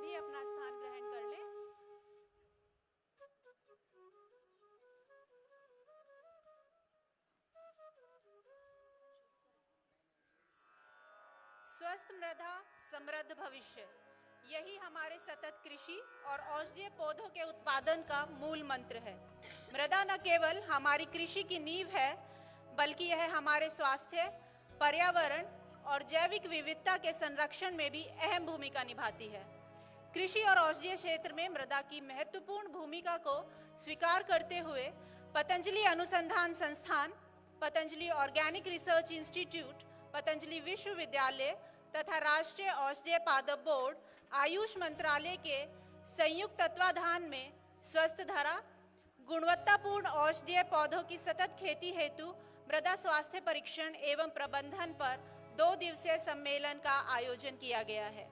सभी अपना स्थान ग्रहण कर लें। स्वस्थ मृदा समृद्ध भविष्य, यही हमारे सतत कृषि और औषधीय पौधों के उत्पादन का मूल मंत्र है। मृदा न केवल हमारी कृषि की नींव है, बल्कि यह हमारे स्वास्थ्य, पर्यावरण और जैविक विविधता के संरक्षण में भी अहम भूमिका निभाती है। कृषि और औषधीय क्षेत्र में मृदा की महत्वपूर्ण भूमिका को स्वीकार करते हुए पतंजलि अनुसंधान संस्थान, Patanjali organic research institute, Patanjali विश्वविद्यालय तथा राष्ट्रीय औषधीय पादप बोर्ड, आयुष मंत्रालय के संयुक्त तत्वाधान में स्वस्थ धरा, गुणवत्तापूर्ण औषधीय पौधों की सतत खेती हेतु मृदा स्वास्थ्य परीक्षण एवं प्रबंधन पर 2 दिवसीय सम्मेलन का आयोजन किया गया है,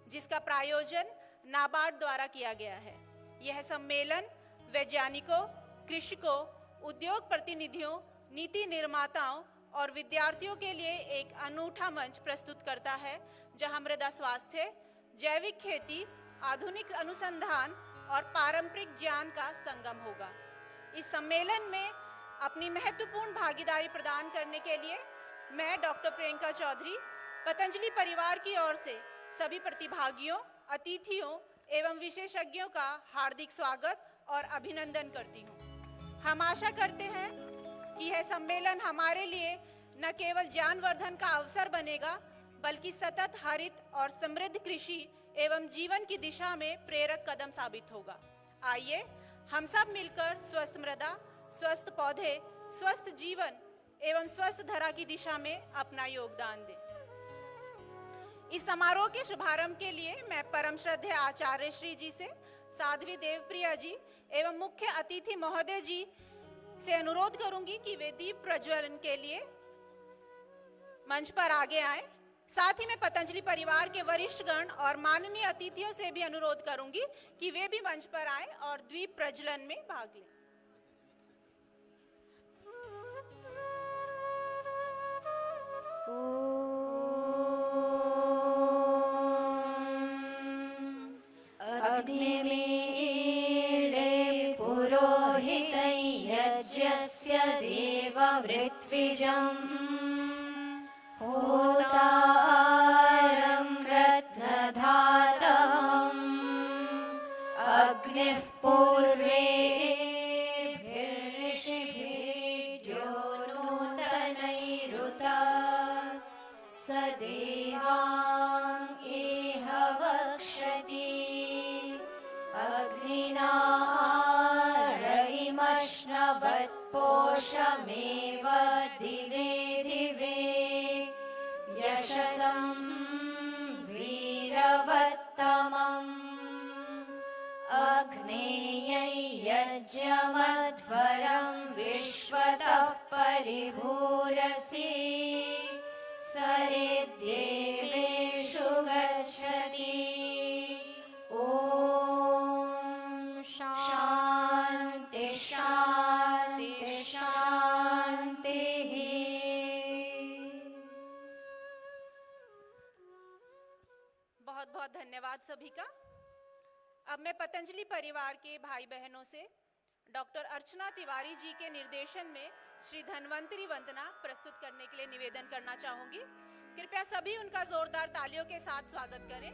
जिसका प्रायोजन नाबार्ड द्वारा किया गया है। यह सम्मेलन वैज्ञानिकों, कृषकों, उद्योग प्रतिनिधियों, नीति निर्माताओं और विद्यार्थियों के लिए एक अनूठा मंच प्रस्तुत करता है, जहां मृदा स्वास्थ्य, जैविक खेती, आधुनिक अनुसंधान और पारंपरिक ज्ञान का संगम होगा। इस सम्मेलन में अपनी महत्वपूर्ण भागीदारी प्रदान करने के लिए मैं डॉक्टर प्रियंका चौधरी, पतंजलि परिवार की ओर से सभी प्रतिभागियों, अतिथियों एवं विशेषज्ञों का हार्दिक स्वागत और अभिनंदन करती हूँ। हम आशा करते हैं कि यह सम्मेलन हमारे लिए न केवल ज्ञानवर्धन का अवसर बनेगा, बल्कि सतत हरित और समृद्ध कृषि एवं जीवन की दिशा में प्रेरक कदम साबित होगा। आइए हम सब मिलकर स्वस्थ मृदा, स्वस्थ पौधे, स्वस्थ जीवन एवं स्वस्थ धरा की दिशा में अपना योगदान दें। इस समारोह के शुभारंभ के लिए मैं परम श्रद्धेय आचार्य श्री जी से, साध्वी देवप्रिया जी एवं मुख्य अतिथि महोदय जी से अनुरोध करूंगी कि वे दीप प्रज्वलन के लिए मंच पर आगे आएं। साथ ही मैं पतंजलि परिवार के वरिष्ठ गण और माननीय अतिथियों से भी अनुरोध करूंगी कि वे भी मंच पर आएं और दीप प्रज्वलन में भाग लें। अग्निमीळे पुरोहितं यज्ञस्य देवमृत्विजम् होतारं रत्नधारम् अग्निः पूर्वेभिर्षिभिर्यो नूतनैरुता स देवान् इह वक्षति अग्निना रयिमश्नवत्पोषमेव दिवे दिवे यशसं वीरवत्तमम् अग्नेयै यज्ञमध्वरं विश्वतः परिभूरसि सरेद्देवेषु गच्छति। ॐ शान्ति शान्ति शान्तिः। बहुत बहुत धन्यवाद सभी का। अब मैं पतंजलि परिवार के भाई बहनों से डॉक्टर अर्चना तिवारी जी के निर्देशन में श्री धन्वंतरी वंदना प्रस्तुत करने के लिए निवेदन करना चाहूंगी। कृपया सभी उनका जोरदार तालियों के साथ स्वागत करें।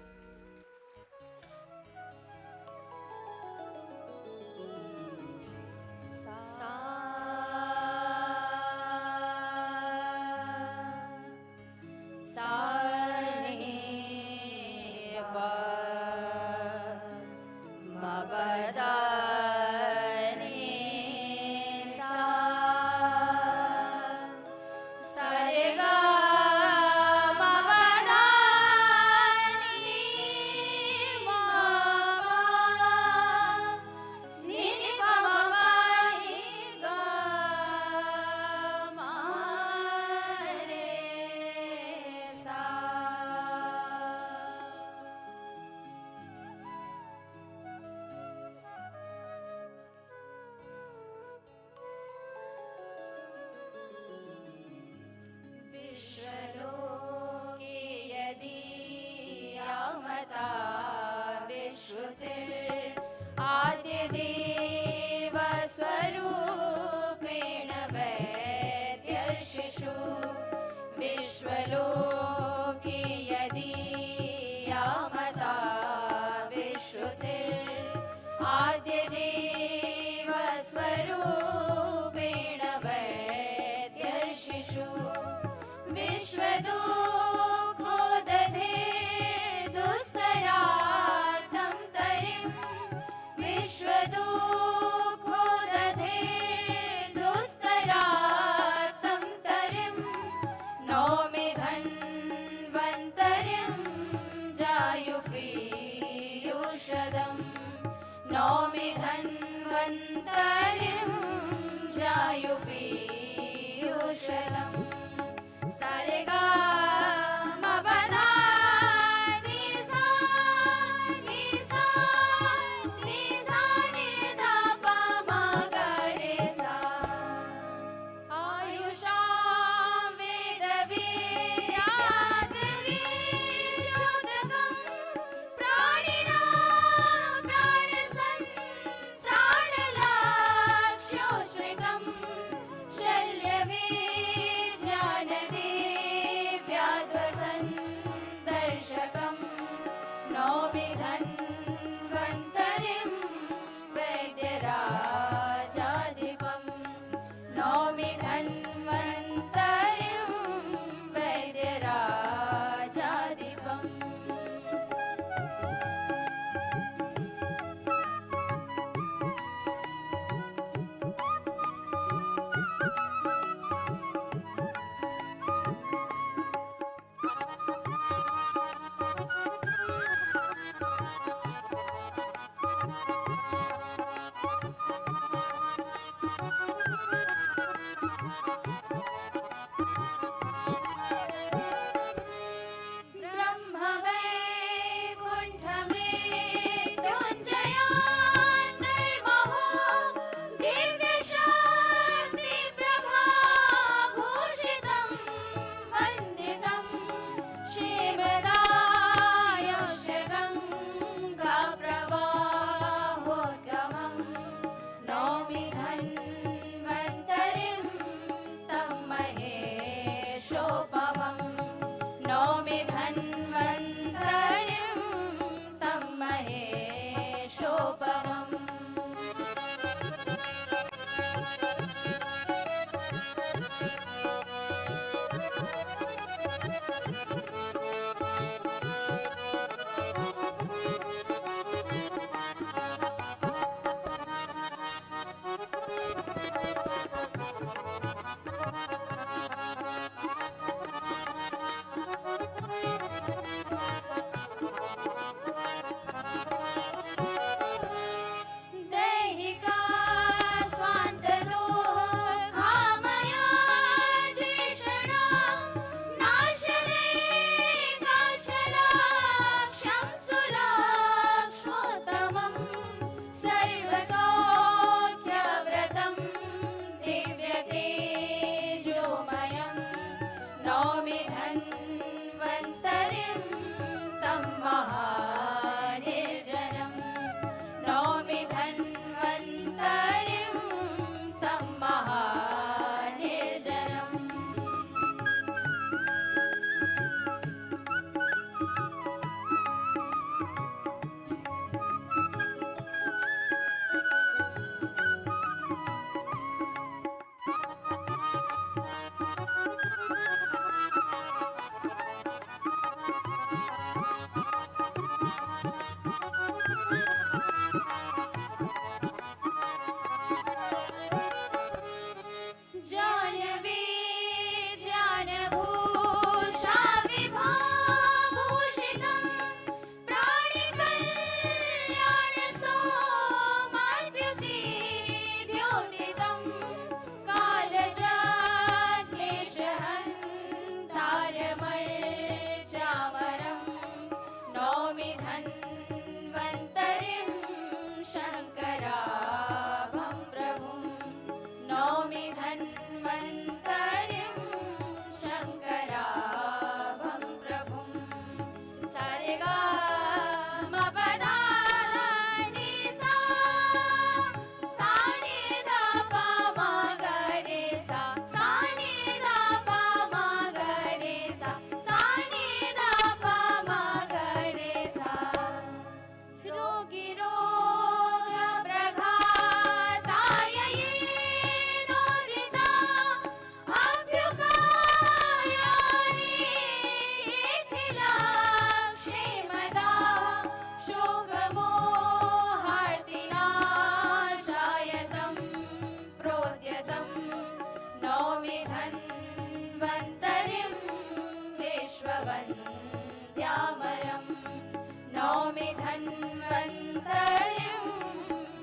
नौमि धन्वन्तरिं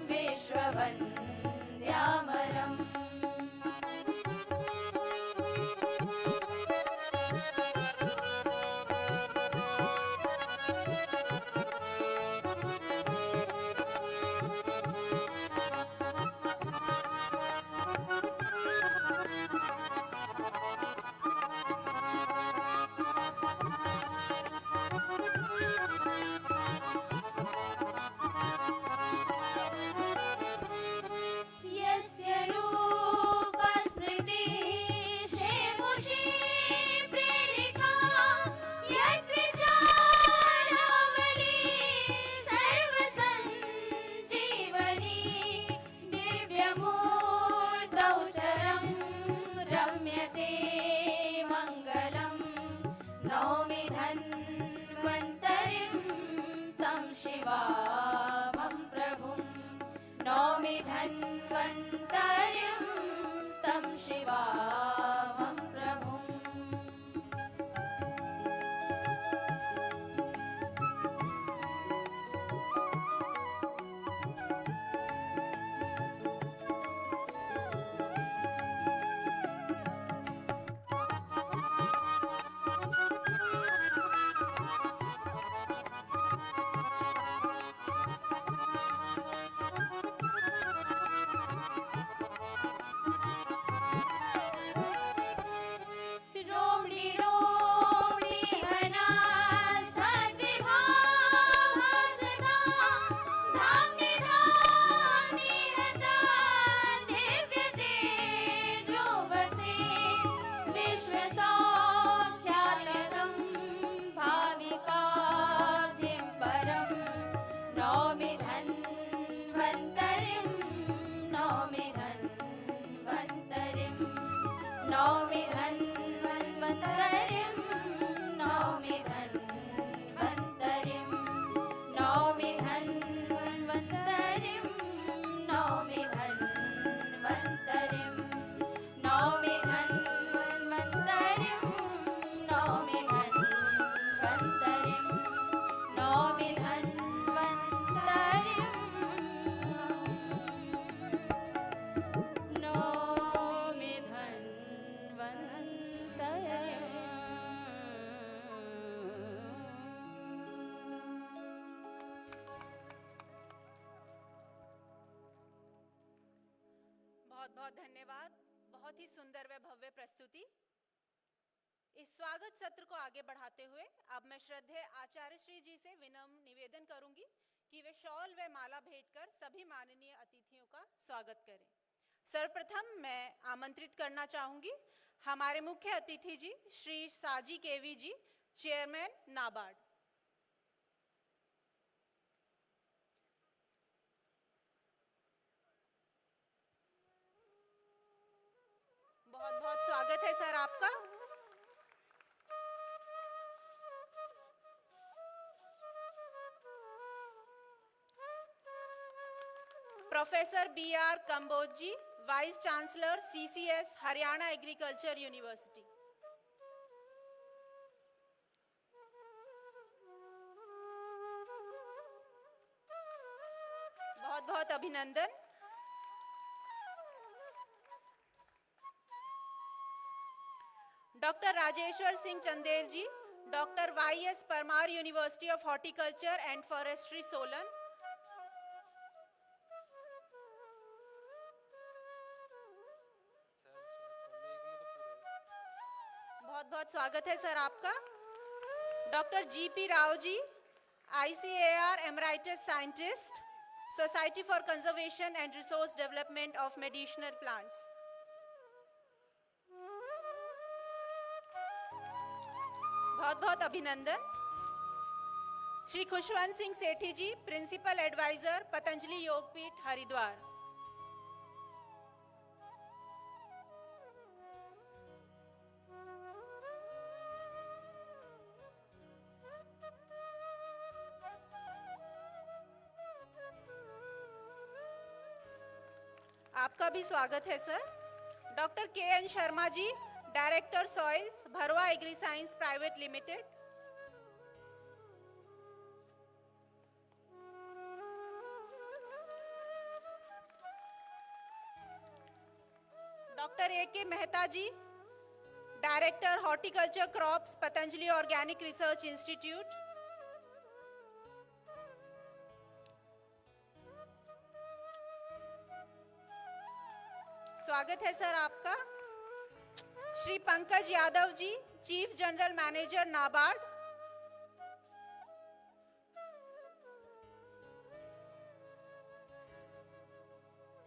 विश्ववन्द्यामरम् यस्य रूपस्मृति शेमुषी प्रेरिका यद्विचारावली सर्वसञ्जीवनी दिव्यमूर्तौ चरं रम्यते मङ्गलम् नौमि धन्वन्तरिं तं शिवामं प्रभुम् नौमि धन्वन्तरिं तं शिवामं प्रभुम् रोम्णि रोम्णि हनास्तद्विभासता धाम्नि धाम्नि हता दिव्यतेजो वसे विश्वसौख्यालयं भाविकाब्धिं परं नौमि धन्वन्तरिं नौमि धन्वन्तरिं नौमि धन्वन्तरिं नौमि धन्वन्तरिं नौमि धन्वन्तरिं नौमि धन्वन्तरिं नौमि धन्वन्तरिं नौमि धन्वन्तरिं नौमि धन्वन्तरिं नौमि बहुत बहुत धन्यवाद। बहुत ही सुंदर व भव्य प्रस्तुति। इस स्वागत सत्र को आगे बढ़ाते हुए अब मैं श्रद्धेय आचार्य श्री जी से विनम्र निवेदन करूंगी कि वे शॉल व माला भेंट कर सभी माननीय अतिथियों का स्वागत करें। सर्वप्रथम मैं आमंत्रित करना चाहूंगी हमारे मुख्य अतिथि जी श्री साजी केवी जी, चेयरमैन नाबार्ड। बहुत बहुत स्वागत है सर आपका। Professor B.R. Kamboj ji, vice chancellor CCS Haryana agriculture university. बहुत बहुत अभिनंदन। Doctor Rajeshwar Singh Chandel ji, doctor YS Parmar university of horticulture and forestry Solan. बहुत बहुत स्वागत है सर आपका। Doctor GP Rao ji, ICAR emeritus scientist, society for conservation and resource development of medicinal plants. बहुत बहुत अभिनंदन। Shri Khushwant Singh Sethi ji, principal advisor Patanjali Yogpeeth Haridwar. आपका भी स्वागत है sir. Doctor KN Sharma ji, director soils, Bharwa agri science private limited. Doctor A K Mehta ji, director horticulture crops, Patanjali organic research institute. स्वागत है sir आपका। Shri Pankaj Yadav ji, chief general manager NABARD.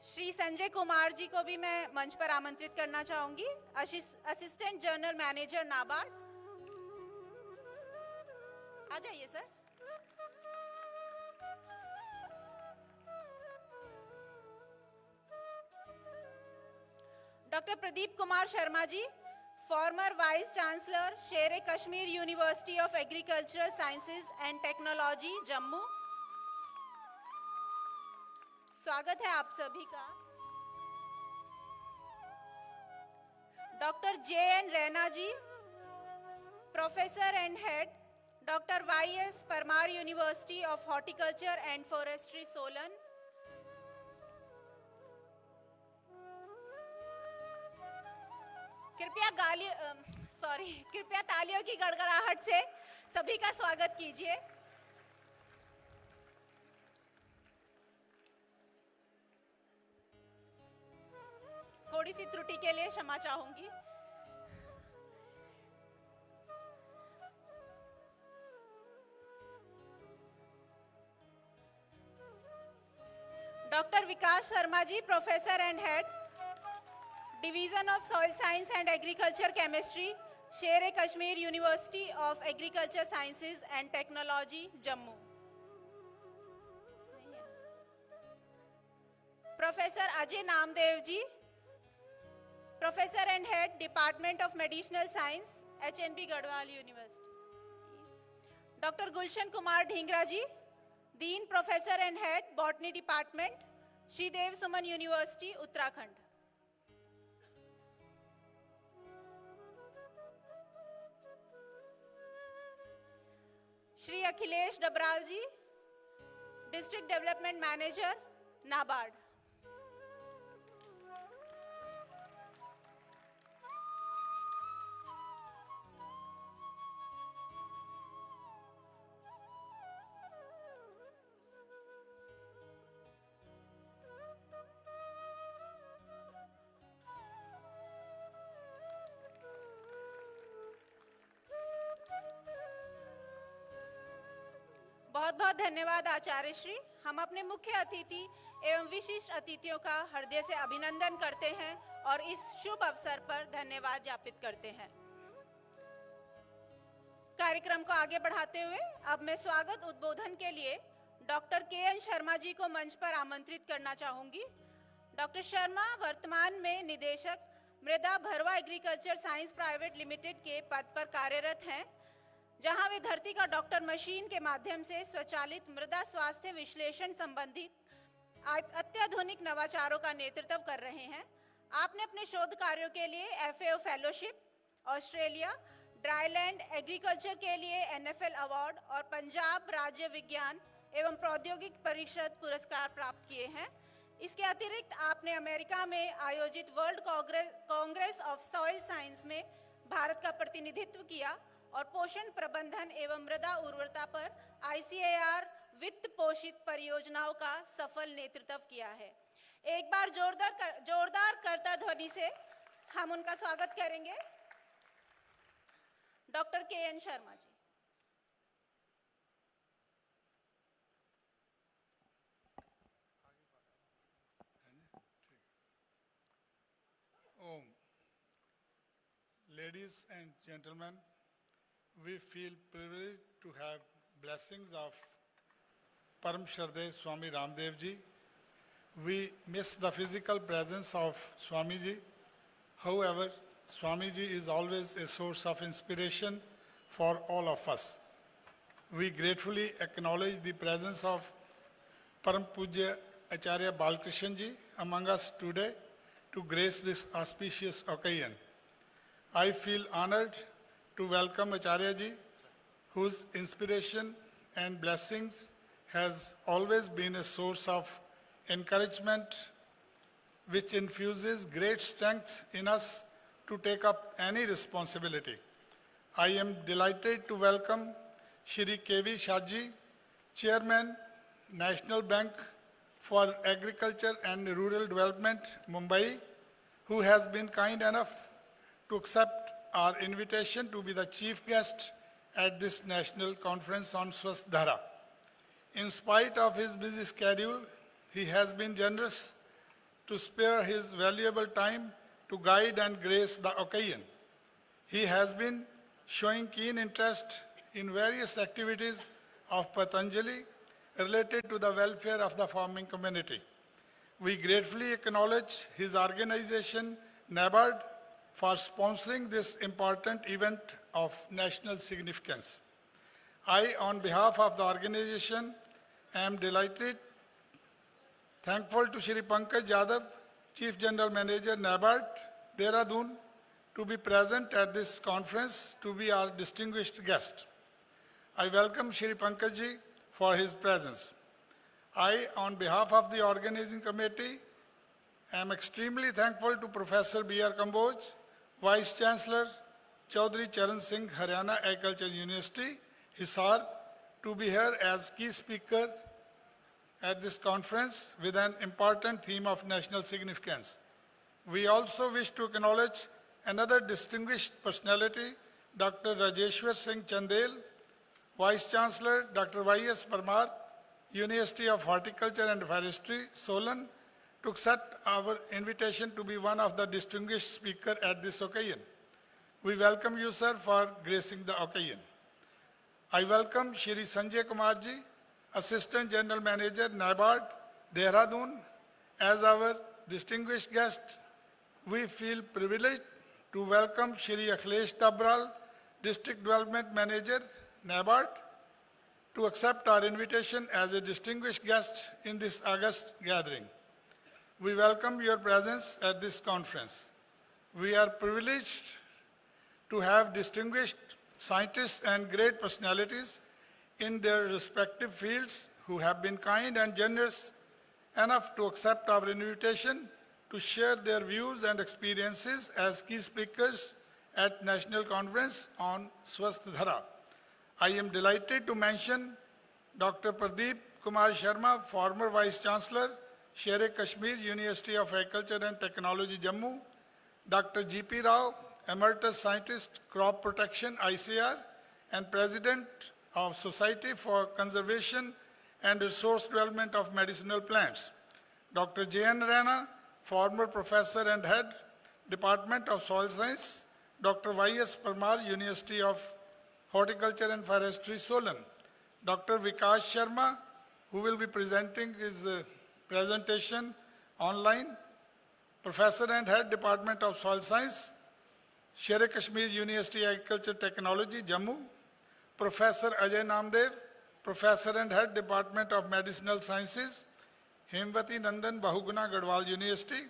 Shri Sanjay Kumar ji को भी मैं मंच पर आमंत्रित करना चाहूंगी, असिस्टेंट जनरल मैनेजर नाबार्ड। आ जाइए sir. Doctor Pradeep Kumar Sharma ji, former vice chancellor, Sher Kashmir university of agricultural sciences and technology, Jammu. स्वागत है आप सभी का। Doctor J N Raina ji, professor and head, doctor Y S Parmar university of horticulture and forestry, Solan. कृपया तालियों की गड़गड़ाहट से सभी का स्वागत कीजिए। थोड़ी सी त्रुटि के लिए क्षमा चाहूंगी। Doctor Vikas Sharma ji, professor and head, division of soil science and agriculture chemistry, Sher Kashmir university of agriculture sciences and technology, Jammu. Professor Ajay Namdev ji, professor and head, department of medicinal science, HNB Garhwal university. Doctor Gulshan Kumar Dhingra ji, dean, professor and head, botany department, Sridev Suman university, Uttarakhand. Shri Akhilesh Dabral ji, district development manager, NABARD. बहुत बहुत धन्यवाद आचार्य श्री। हम अपने मुख्य अतिथि एवं विशिष्ट अतिथियों का हृदय से अभिनंदन करते हैं और इस शुभ अवसर पर धन्यवाद ज्ञापित करते हैं। कार्यक्रम को आगे बढ़ाते हुए अब मैं स्वागत उद्बोधन के लिए डॉक्टर KN शर्मा जी को मंच पर आमंत्रित करना चाहूंगी। डॉक्टर शर्मा वर्तमान में निदेशक मृदा भरवा एग्रीकल्चर साइंस प्राइवेट लिमिटेड के पद पर कार्यरत हैं, जहां वे धरती का डॉक्टर मशीन के माध्यम से स्वचालित मृदा स्वास्थ्य विश्लेषण संबंधित अत्याधुनिक नवाचारों का नेतृत्व कर रहे हैं। आपने अपने शोध कार्यों के लिए FAO fellowship, Australia, dryland agriculture के लिए NFL अवार्ड और पंजाब राज्य विज्ञान एवं प्रौद्योगिक परिषद पुरस्कार प्राप्त किए हैं। इसके अतिरिक्त आपने अमेरिका में आयोजित world Congress of soil science में भारत का प्रतिनिधित्व किया और पोषण प्रबंधन एवं मृदा उर्वरता पर ICAR वित्त पोषित परियोजनाओं का सफल नेतृत्व किया है। एक बार जोरदार करता ध्वनि से हम उनका स्वागत करेंगे। Doctor KN Sharma ji. Ladies and gentlemen, we feel privileged to have blessings of Param Shraddhay Swami Ramdev ji. We miss the physical presence of Swami ji. However, Swami ji is always a source of inspiration for all of us. We gratefully acknowledge the presence of Param Pujya Acharya Balkrishan ji among us today to grace this auspicious occasion. I feel honored to welcome Acharya ji, whose inspiration and blessings has always been a source of encouragement which infuses great strength in us to take up any responsibility. I am delighted to welcome Shri K.V. Shaji, Chairman, National Bank for Agriculture and Rural Development, Mumbai, who has been kind enough to accept our invitation to be the chief guest at this national conference on Swasth Dhara. In spite of his busy schedule, he has been generous to spare his valuable time to guide and grace the occasion. He has been showing keen interest in various activities of Patanjali related to the welfare of the farming community. We gratefully acknowledge his organization, NABARD, for sponsoring this important event of national significance. I, on behalf of the organization, am thankful to Shri Pankaj Yadav, Chief General Manager, NABARD, Dehradun, to be present at this conference to be our distinguished guest. I welcome Shri Pankaj ji for his presence. I, on behalf of the organizing committee, am extremely thankful to Professor B.R. Kamboj, Vice Chancellor, Chaudhry Charan Singh, Haryana Agriculture University, Hisar, to be here as key speaker at this conference with an important theme of national significance. We also wish to acknowledge another distinguished personality, Dr. Rajeshwar Singh Chandel, Vice Chancellor, Dr. Y.S. Parmar, University of Horticulture and Forestry, Solan, to accept our invitation to be one of the distinguished speakers at this occasion. We welcome you, sir, for gracing the occasion. I welcome Shri Sanjay Kumar ji, Assistant General Manager, NABARD, Dehradun, as our distinguished guest. We feel privileged to welcome Shri Akhilesh Tabral, District Development Manager, NABARD, to accept our invitation as a distinguished guest in this August gathering. We welcome your presence at this conference. We are privileged to have distinguished scientists and great personalities in their respective fields who have been kind and generous enough to accept our invitation to share their views and experiences as key speakers at National Conference on Swasth Dhara. I am delighted to mention Dr. Pradeep Kumar Sharma, former Vice Chancellor, Sher-e-Kashmir, University of Agriculture and Technology, Jammu, Dr. G.P. Rao, Emeritus Scientist, Crop Protection, ICR, and President of Society for Conservation and Resource Development of Medicinal Plants, Dr. J.N. Rana, former Professor and Head, Department of Soil Science, Dr. Y.S. Parmar, University of Horticulture and Forestry, Solan, Dr. Vikas Sharma, who will be presenting his presentation online, Professor and Head, Department of Soil Science, Sher-e-Kashmir University Agriculture Technology, Jammu, Professor Ajay Namdev, Professor and Head, Department of Medicinal Sciences, Hemvati Nandan Bahuguna Garhwal University.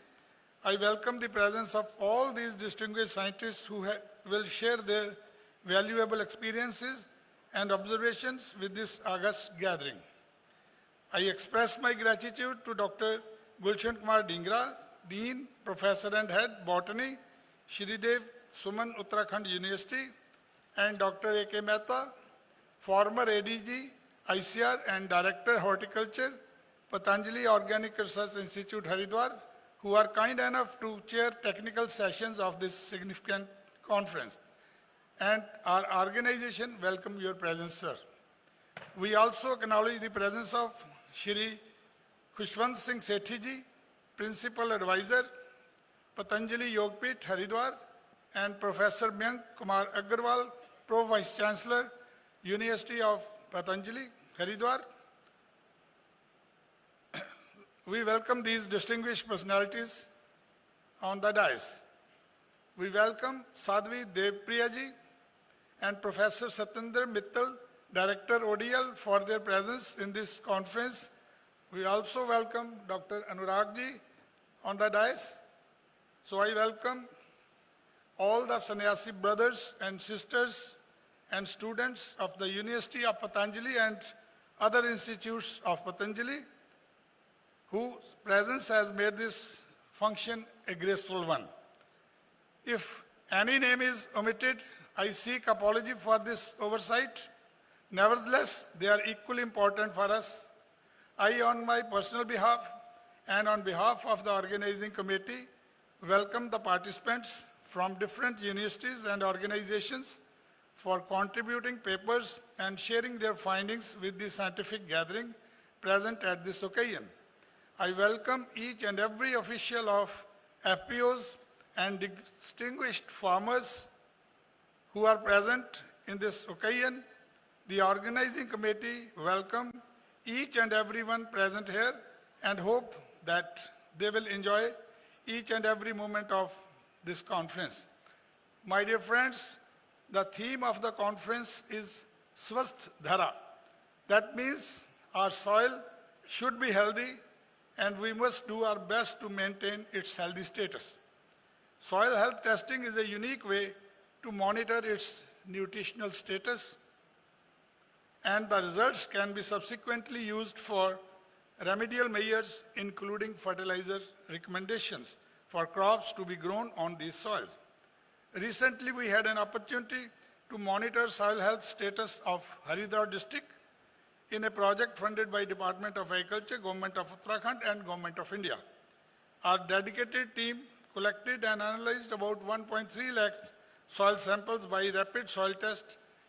I welcome the presence of all these distinguished scientists who will share their valuable experiences and observations with this August gathering. I express my gratitude to Dr. Gulshan Kumar Dhingra, Dean, Professor and Head, Botany, Shridev Suman Uttarakhand University, and Dr. A.K. Mehta, former ADG, ICR and Director Horticulture, Patanjali Organic Research Institute, Haridwar, who are kind enough to chair technical sessions of this significant conference. And our organization welcome your presence, sir. We also acknowledge the presence of Shri Khushwant Singh Sethi ji, Principal Advisor, Patanjali Yogpith, Haridwar, and Professor Mayank Kumar Agarwal, Pro Vice Chancellor, University of Patanjali, Haridwar. We welcome these distinguished personalities on the dais. We welcome Sadhvi Devpriya ji and Professor Satyendra Mittal, Director ODL, for their presence in this conference. We also welcome Dr. Anurag ji on the dais. So I welcome all the sannyasi brothers and sisters and students of the University of Patanjali and other institutes of Patanjali, whose presence has made this function a graceful one. If any name is omitted, I seek apology for this oversight. Nevertheless, they are equally important for us. I, on my personal behalf and on behalf of the organizing committee, welcome the participants from different universities and organizations for contributing papers and sharing their findings with the scientific gathering present at this occasion. I welcome each and every official of FPOs and distinguished farmers who are present in this occasion. The organizing committee welcome each and everyone present here and hope that they will enjoy each and every moment of this conference. My dear friends, the theme of the conference is Swasth Dhara. That means our soil should be healthy and we must do our best to maintain its healthy status. Soil health testing is a unique way to monitor its nutritional status, and the results can be subsequently used for remedial measures, including fertilizer recommendations for crops to be grown on these soils. Recently, we had an opportunity to monitor soil health status of Haridwar district in a project funded by Department of Agriculture, Government of Uttarakhand and Government of India. Our dedicated team collected and analyzed about 1.3 lakh soil samples by rapid soil test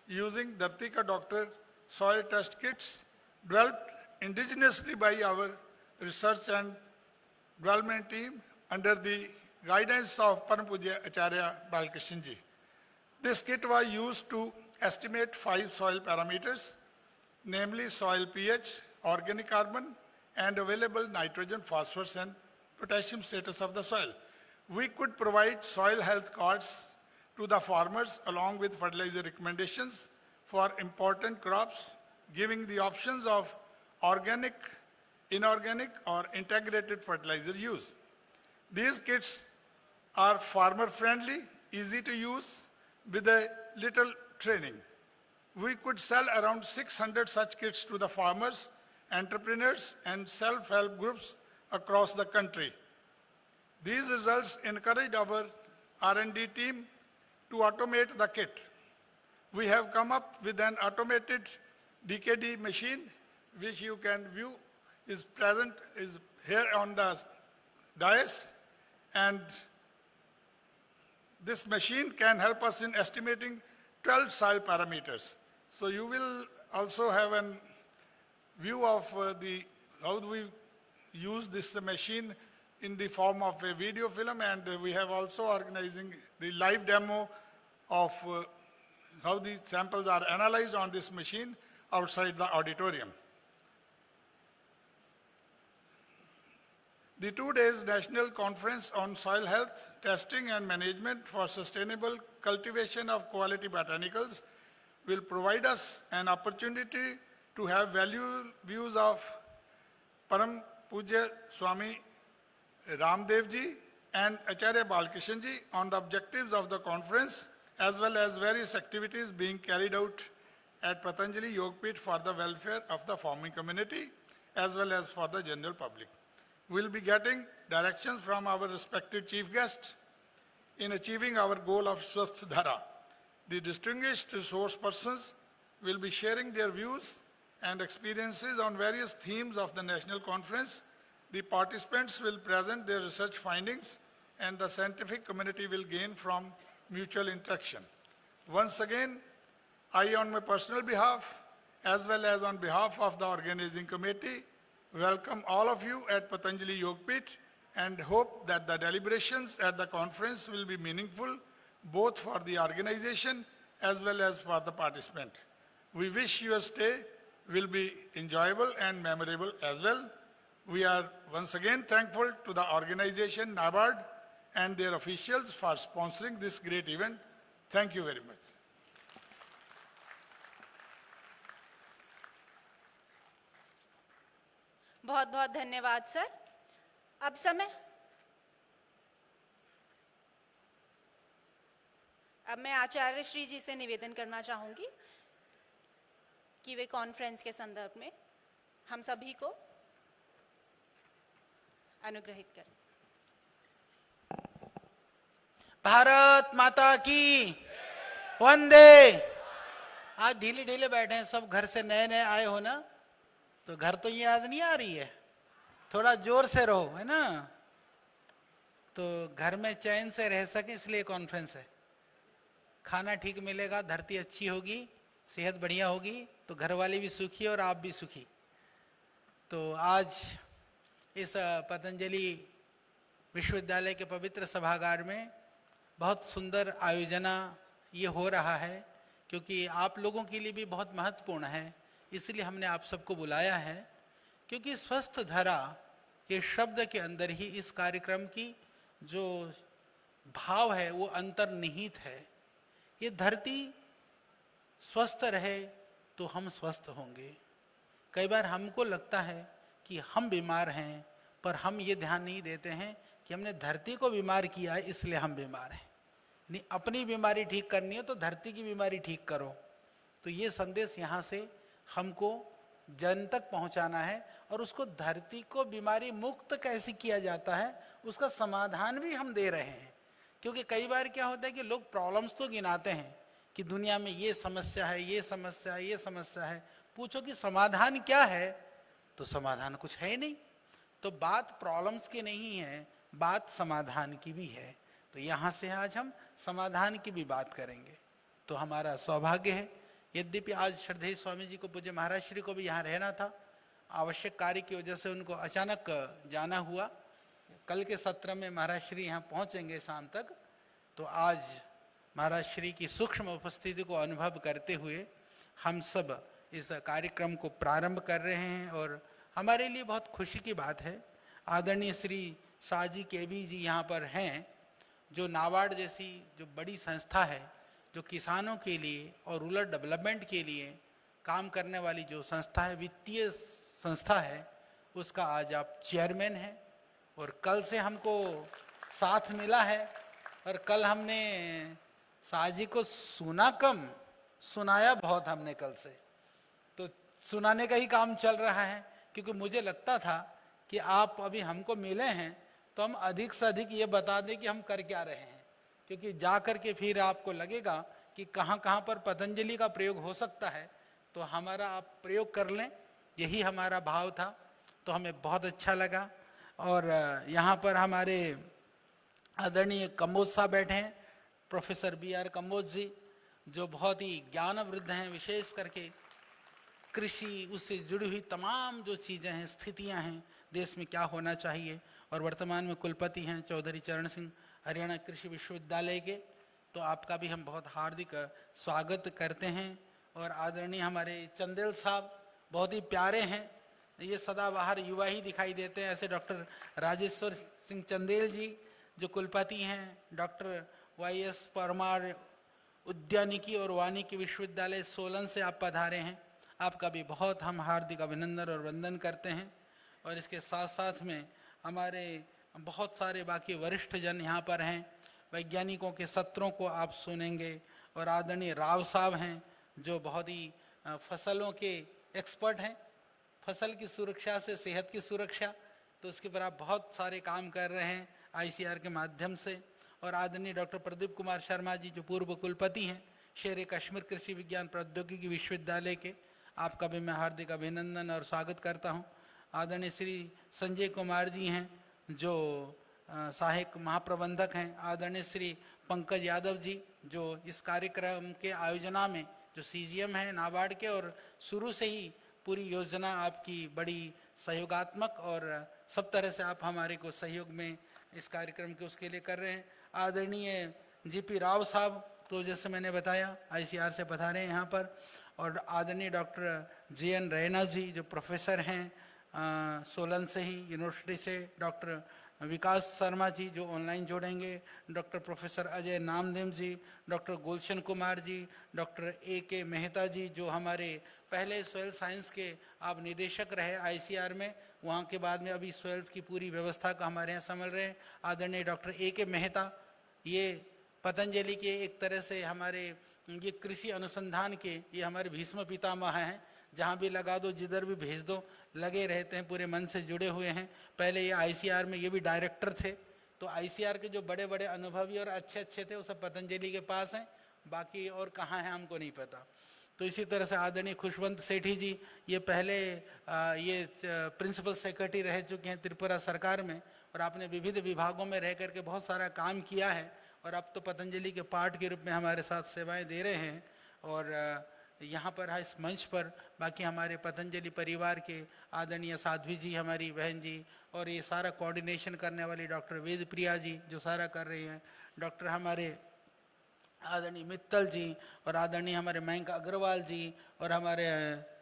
using Dhartika Doctor soil test kits developed indigenously by our research and development team under the guidance of Param Pujya Acharya Balkrishan ji. This kit was used to estimate 5 soil parameters, namely soil pH, organic carbon, and available nitrogen, phosphorus, and potassium status of the soil. We could provide soil health cards to the farmers along with fertilizer recommendations for important crops, giving the options of organic, inorganic, or integrated fertilizer use. These kits are farmer friendly, easy to use, with a little training. We could sell around 600 such kits to the farmers, entrepreneurs, and self-help groups across the country. These results encouraged our R&D team to automate the kit. We have come up with an automated DKD machine, which you can view is present, is here on the dais, and this machine can help us in estimating 12 soil parameters. So you will also have a view of how we use this machine in the form of a video film, and we have also organizing the live demo of how the samples are analyzed on this machine outside the auditorium. The 2 days National Conference on Soil Health, Testing and Management for Sustainable Cultivation of Quality Botanicals will provide us an opportunity to have valuable views of Param Pujya Swami Ramdev ji and Acharya Balkrishan ji on the objectives of the conference, as well as various activities being carried out at Patanjali Yogpith for the welfare of the farming community, as well as for the general public. We'll be getting directions from our respected chief guest in achieving our goal of Swasth Dhara. The distinguished resource persons will be sharing their views and experiences on various themes of the national conference. The participants will present their research findings and the scientific community will gain from mutual interaction. Once again, I, on my personal behalf, as well as on behalf of the organizing committee, welcome all of you at Patanjali Yogpith and hope that the deliberations at the conference will be meaningful, both for the organization as well as for the participant. We wish your stay will be enjoyable and memorable as well. We are once again thankful to the organization NABARD and their officials for sponsoring this great event. Thank you very much. बहुत बहुत धन्यवाद sir. अब मैं आचार्य श्री जी से निवेदन करना चाहूंगी कि वे कॉन्फ्रेंस के संदर्भ में हम सभी को अनुग्रहित करें। भारत माता की वंदे। आज ढीले ढीले बैठे हैं सब, घर से नए नए आए हो ना, तो घर तो याद नहीं आ रही है, थोड़ा जोर से रहो, है ना, तो घर में चैन से रह सके इसलिए कॉन्फ्रेंस है। खाना ठीक मिलेगा, धरती अच्छी होगी, सेहत बढ़िया होगी, तो घर वाले भी सुखी और आप भी सुखी। तो आज इस पतंजलि विश्वविद्यालय के पवित्र सभागार में बहुत सुंदर आयोजना ये हो रहा है, क्योंकि आप लोगों के लिए भी बहुत महत्वपूर्ण है, इसलिए हमने आप सबको बुलाया है। क्योंकि स्वस्थ धरा ये शब्द के अंदर ही इस कार्यक्रम की जो भाव है वो अंतर्निहित है। ये धरती स्वस्थ रहे तो हम स्वस्थ होंगे। कई बार हमको लगता है कि हम बीमार हैं, पर हम ये ध्यान नहीं देते हैं कि हमने धरती को बीमार किया है इसलिए हम बीमार हैं। नहीं, अपनी बीमारी ठीक करनी है तो धरती की बीमारी ठीक करो। तो ये संदेश यहाँ से हमको जन तक पहुँचाना है, और उसको धरती को बीमारी मुक्त कैसे किया जाता है उसका समाधान भी हम दे रहे हैं। क्योंकि कई बार क्या होता है कि लोग प्रॉब्लम्स तो गिनाते हैं कि दुनिया में ये समस्या है, ये समस्या है, ये समस्या है, पूछो कि समाधान क्या है, तो समाधान कुछ है नहीं। तो बात प्रॉब्लम्स की नहीं है, बात समाधान की भी है। तो यहाँ से आज हम समाधान की भी बात करेंगे। तो हमारा सौभाग्य है, यद्यपि आज श्रद्धेय स्वामी जी को, पूज्य महाराज श्री को भी यहाँ रहना था, आवश्यक कार्य की वजह से उनको अचानक जाना हुआ। कल के सत्र में महाराज श्री यहाँ पहुँचेंगे शाम तक। तो आज महाराज श्री की सूक्ष्म उपस्थिति को अनुभव करते हुए हम सब इस कार्यक्रम को प्रारंभ कर रहे हैं, और हमारे लिए बहुत खुशी की बात है। आदरणीय श्री साजी केवी जी यहाँ पर हैं, जो नाबार्ड जैसी जो बड़ी संस्था है, जो किसानों के लिए और रूरल डेवलपमेंट के लिए काम करने वाली जो संस्था है, वित्तीय संस्था है, उसका आज आप चेयरमैन हैं। और कल से हमको साथ मिला है, और कल हमने साजी को सुना कम, सुनाया बहुत हमने कल से। तो सुनाने का ही काम चल रहा है, क्योंकि मुझे लगता था कि आप अभी हमको मिले हैं तो हम अधिक से अधिक ये बता दें कि हम कर क्या रहे हैं, क्योंकि जा कर के फिर आपको लगेगा कि कहाँ कहाँ पर पतंजलि का प्रयोग हो सकता है, तो हमारा आप प्रयोग कर लें, यही हमारा भाव था। तो हमें बहुत अच्छा लगा। और यहाँ पर हमारे आदरणीय कंबोज साहब बैठे हैं, प्रोफेसर BR कंबोज जी, जो बहुत ही ज्ञानवृद्ध हैं, विशेष करके कृषि उससे जुड़ी हुई तमाम जो चीज़ें हैं, स्थितियां हैं, देश में क्या होना चाहिए, और वर्तमान में कुलपति हैं चौधरी चरण सिंह हरियाणा कृषि विश्वविद्यालय के। तो आपका भी हम बहुत हार्दिक स्वागत करते हैं। और आदरणीय हमारे चंदेल साहब बहुत ही प्यारे हैं, ये सदाबहार युवा ही दिखाई देते हैं, ऐसे डॉक्टर राजेश्वर सिंह चंदेल जी जो कुलपति हैं डॉक्टर YS परमार उद्यानिकी और वानिकी विश्वविद्यालय सोलन से आप पधारे हैं। आपका भी बहुत हम हार्दिक अभिनंदन और वंदन करते हैं। और इसके साथ साथ में हमारे बहुत सारे बाकी वरिष्ठ जन यहाँ पर हैं, वैज्ञानिकों के सत्रों को आप सुनेंगे। और आदरणीय राव साहब हैं जो बहुत ही फसलों के एक्सपर्ट हैं, फसल की सुरक्षा से सेहत की सुरक्षा, तो उसके ऊपर आप बहुत सारे काम कर रहे हैं ICR के माध्यम से। और आदरणीय डॉक्टर प्रदीप कुमार शर्मा जी जो पूर्व कुलपति हैं शेर कश्मीर कृषि विज्ञान प्रौद्योगिकी विश्वविद्यालय के, आपका भी मैं हार्दिक अभिनंदन और स्वागत करता हूं। आदरणीय श्री संजय कुमार जी हैं जो सहायक महाप्रबंधक हैं। आदरणीय श्री पंकज यादव जी जो इस कार्यक्रम के आयोजना में जो CGM है नाबार्ड के, और शुरू से ही पूरी योजना आपकी बड़ी सहयोगात्मक और सब तरह से आप हमारे को सहयोग में इस कार्यक्रम के उसके लिए कर रहे हैं। आदरणीय GP राव साहब तो जैसे मैंने बताया ICR से पधारे हैं यहाँ पर। और आदरणीय डॉक्टर JN रैना जी जो प्रोफेसर हैं सोलन से ही यूनिवर्सिटी से, डॉक्टर विकास शर्मा जी जो ऑनलाइन जोड़ेंगे, डॉक्टर प्रोफेसर अजय नामदेव जी, doctor Gulshan Kumar ji, doctor AK Mehta जी जो हमारे पहले सोयल साइंस के आप निदेशक रहे ICR में, वहाँ के बाद में अभी सोयल की पूरी व्यवस्था का हमारे यहाँ संभाल रहे हैं। आदरणीय डॉक्टर AK मेहता, ये पतंजलि के एक तरह से हमारे ये कृषि अनुसंधान के ये हमारे भीष्म पितामह हैं, जहाँ भी लगा दो जिधर भी भेज दो लगे रहते हैं, पूरे मन से जुड़े हुए हैं। पहले ये ICR में ये भी डायरेक्टर थे, तो आईसीआर के जो बड़े बड़े अनुभवी और अच्छे अच्छे थे वो सब पतंजलि के पास हैं, बाकी और कहाँ हैं हमको नहीं पता। तो इसी तरह से आदरणीय खुशवंत सेठी जी, ये पहले प्रिंसिपल सेक्रेटरी रह चुके हैं त्रिपुरा सरकार में, और आपने विविध विभागों में रह करके बहुत सारा काम किया है, और अब तो पतंजलि के पार्ट के रूप में हमारे साथ सेवाएं दे रहे हैं। और यहाँ पर इस मंच पर बाकी हमारे पतंजलि परिवार के आदरणीय साध्वी जी, हमारी बहन जी, और ये सारा कोऑर्डिनेशन करने वाली डॉक्टर वेद प्रिया जी जो सारा कर रही हैं, डॉक्टर हमारे आदरणीय मित्तल जी, और आदरणीय हमारे मयंक अग्रवाल जी, और हमारे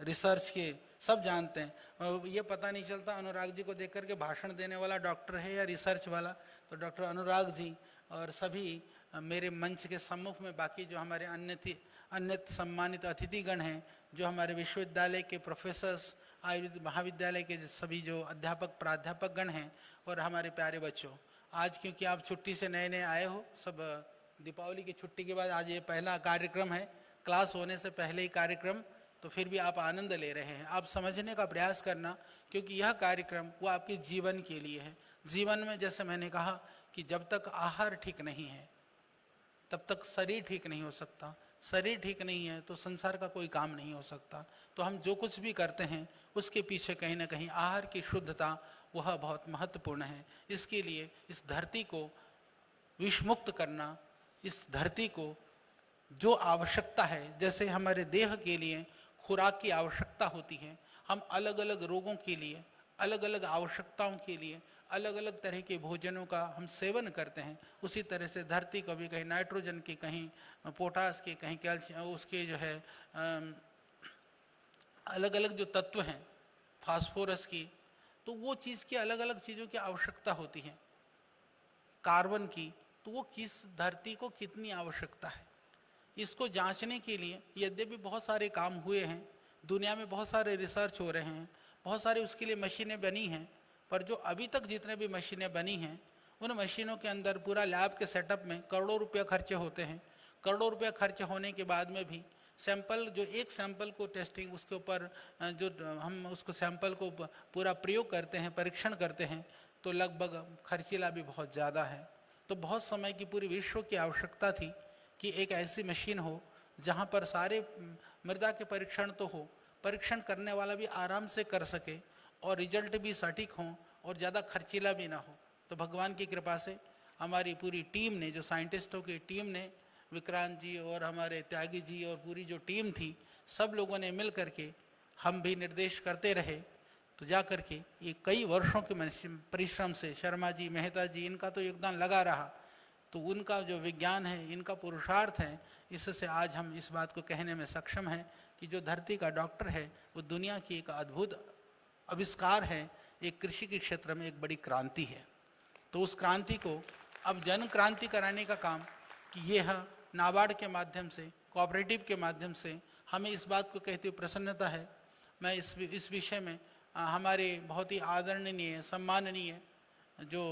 रिसर्च के सब जानते हैं। और ये पता नहीं चलता अनुराग जी को देख करके भाषण देने वाला डॉक्टर है या रिसर्च वाला, तो डॉक्टर अनुराग जी और सभी मेरे मंच के सम्मुख में बाकी जो हमारे अन्य सम्मानित अतिथिगण हैं, जो हमारे विश्वविद्यालय के प्रोफेसर्स, आयुर्वेद महाविद्यालय के सभी जो अध्यापक प्राध्यापक गण हैं, और हमारे प्यारे बच्चों, आज क्योंकि आप छुट्टी से नए नए आए हो, सब दीपावली की छुट्टी के बाद आज ये पहला कार्यक्रम है, क्लास होने से पहले ही कार्यक्रम, तो फिर भी आप आनंद ले रहे हैं। आप समझने का प्रयास करना, क्योंकि यह कार्यक्रम वो आपके जीवन के लिए है। जीवन में जैसे मैंने कहा कि जब तक आहार ठीक नहीं है तब तक शरीर ठीक नहीं हो सकता, शरीर ठीक नहीं है तो संसार का कोई काम नहीं हो सकता। तो हम जो कुछ भी करते हैं उसके पीछे कहीं ना कहीं आहार की शुद्धता वह बहुत महत्वपूर्ण है। इसके लिए इस धरती को विषमुक्त करना, इस धरती को जो आवश्यकता है, जैसे हमारे देह के लिए खुराक की आवश्यकता होती है, हम अलग अलग रोगों के लिए, अलग अलग आवश्यकताओं के लिए अलग अलग तरह के भोजनों का हम सेवन करते हैं, उसी तरह से धरती को भी कहीं नाइट्रोजन की, कहीं पोटास की, कहीं कैल्शियम, उसके जो है अलग अलग जो तत्व हैं, फास्फोरस की, तो वो चीज़ की अलग अलग चीज़ों की आवश्यकता होती है। कार्बन की, तो वो किस धरती को कितनी आवश्यकता है, इसको जांचने के लिए यद्यपि बहुत सारे काम हुए हैं, दुनिया में बहुत सारे रिसर्च हो रहे हैं, बहुत सारे उसके लिए मशीनें बनी हैं, पर जो अभी तक जितने भी मशीनें बनी हैं उन मशीनों के अंदर पूरा लैब के सेटअप में करोड़ों रुपये खर्चे होते हैं। करोड़ों रुपये खर्च होने के बाद में भी सैंपल, जो एक सैंपल को टेस्टिंग, उसके ऊपर जो हम उसको सैंपल को पूरा प्रयोग करते हैं, परीक्षण करते हैं, तो लगभग खर्चीला भी बहुत ज़्यादा है। तो बहुत समय की पूरी विश्व की आवश्यकता थी कि एक ऐसी मशीन हो जहाँ पर सारे मृदा के परीक्षण तो हो, परीक्षण करने वाला भी आराम से कर सके और रिजल्ट भी सटीक हों और ज़्यादा खर्चीला भी ना हो। तो भगवान की कृपा से हमारी पूरी टीम ने, जो साइंटिस्टों की टीम ने, विक्रांत जी और हमारे त्यागी जी और पूरी जो टीम थी, सब लोगों ने मिल करके, हम भी निर्देश करते रहे, तो जा करके ये कई वर्षों के परिश्रम से शर्मा जी, मेहता जी, इनका तो योगदान लगा रहा, तो उनका जो विज्ञान है, इनका पुरुषार्थ है, इससे आज हम इस बात को कहने में सक्षम हैं कि जो धरती का डॉक्टर है वो दुनिया की एक अद्भुत आविष्कार है, एक कृषि के क्षेत्र में एक बड़ी क्रांति है। तो उस क्रांति को अब जन क्रांति कराने का काम कि यह नाबार्ड के माध्यम से, कोऑपरेटिव के माध्यम से हमें इस बात को कहते हुए प्रसन्नता है। मैं इस विषय में हमारे बहुत ही आदरणीय, सम्माननीय जो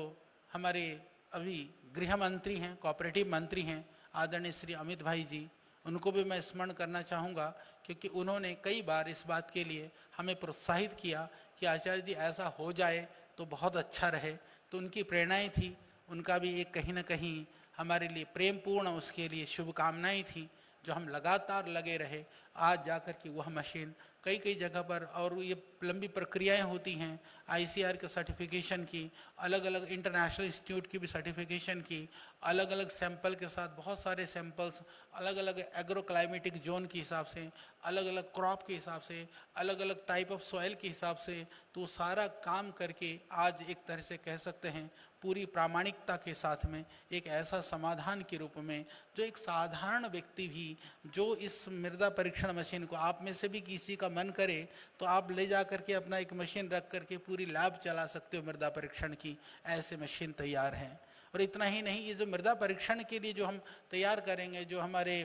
हमारे अभी गृह मंत्री हैं, कोऑपरेटिव मंत्री हैं, आदरणीय श्री अमित भाई जी, उनको भी मैं स्मरण करना चाहूँगा, क्योंकि उन्होंने कई बार इस बात के लिए हमें प्रोत्साहित किया कि आचार्य जी ऐसा हो जाए तो बहुत अच्छा रहे। तो उनकी प्रेरणाएं थी, उनका भी एक कहीं ना कहीं हमारे लिए प्रेमपूर्ण उसके लिए शुभकामनाएं थी, जो हम लगातार लगे रहे। आज जाकर के वह मशीन कई जगह पर, और ये लंबी प्रक्रियाएं होती हैं, आईसीआर के सर्टिफिकेशन की, अलग अलग इंटरनेशनल इंस्टीट्यूट की भी सर्टिफिकेशन की, अलग अलग सैंपल के साथ बहुत सारे सैंपल्स, अलग अलग एग्रो क्लाइमेटिक जोन के हिसाब से, अलग अलग क्रॉप के हिसाब से, अलग अलग टाइप ऑफ सॉइल के हिसाब से, तो सारा काम करके आज एक तरह से कह सकते हैं पूरी प्रामाणिकता के साथ में एक ऐसा समाधान के रूप में, जो एक साधारण व्यक्ति भी, जो इस मृदा परीक्षण मशीन को, आप में से भी किसी का मन करे तो आप ले जा करके अपना एक मशीन रख करके पूरी लैब चला सकते हो मृदा परीक्षण की, ऐसे मशीन तैयार हैं। और इतना ही नहीं, ये जो मृदा परीक्षण के लिए जो हम तैयार करेंगे, जो हमारे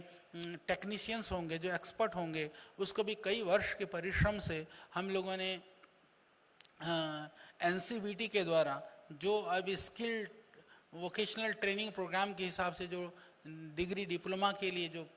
टेक्नीशियंस होंगे, जो एक्सपर्ट होंगे, उसको भी कई वर्ष के परिश्रम से हम लोगों ने एनसीवीटी के द्वारा, जो अभी स्किल वोकेशनल ट्रेनिंग प्रोग्राम के हिसाब से जो डिग्री डिप्लोमा के लिए जो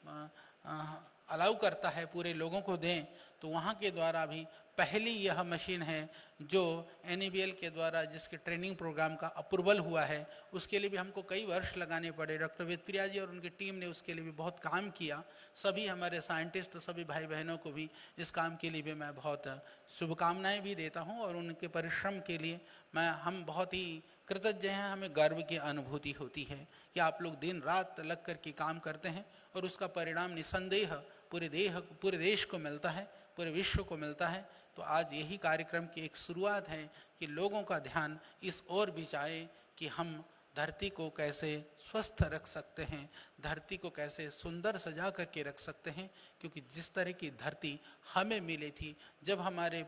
अलाउ करता है पूरे लोगों को दें, तो वहाँ के द्वारा भी पहली यह मशीन है जो NABL के द्वारा जिसके ट्रेनिंग प्रोग्राम का अप्रूवल हुआ है। उसके लिए भी हमको कई वर्ष लगाने पड़े। डॉक्टर वेदप्रिया जी और उनकी टीम ने उसके लिए भी बहुत काम किया। सभी हमारे साइंटिस्ट, सभी भाई बहनों को भी इस काम के लिए भी मैं बहुत शुभकामनाएं भी देता हूं और उनके परिश्रम के लिए हम बहुत ही कृतज्ञ हैं। हमें गर्व की अनुभूति होती है कि आप लोग दिन रात लग कर के काम करते हैं और उसका परिणाम निसंदेह पूरे देश को मिलता है, पूरे विश्व को मिलता है। तो आज यही कार्यक्रम की एक शुरुआत है कि लोगों का ध्यान इस ओर भी जाए कि हम धरती को कैसे स्वस्थ रख सकते हैं, धरती को कैसे सुंदर सजा करके रख सकते हैं। क्योंकि जिस तरह की धरती हमें मिली थी, जब हमारे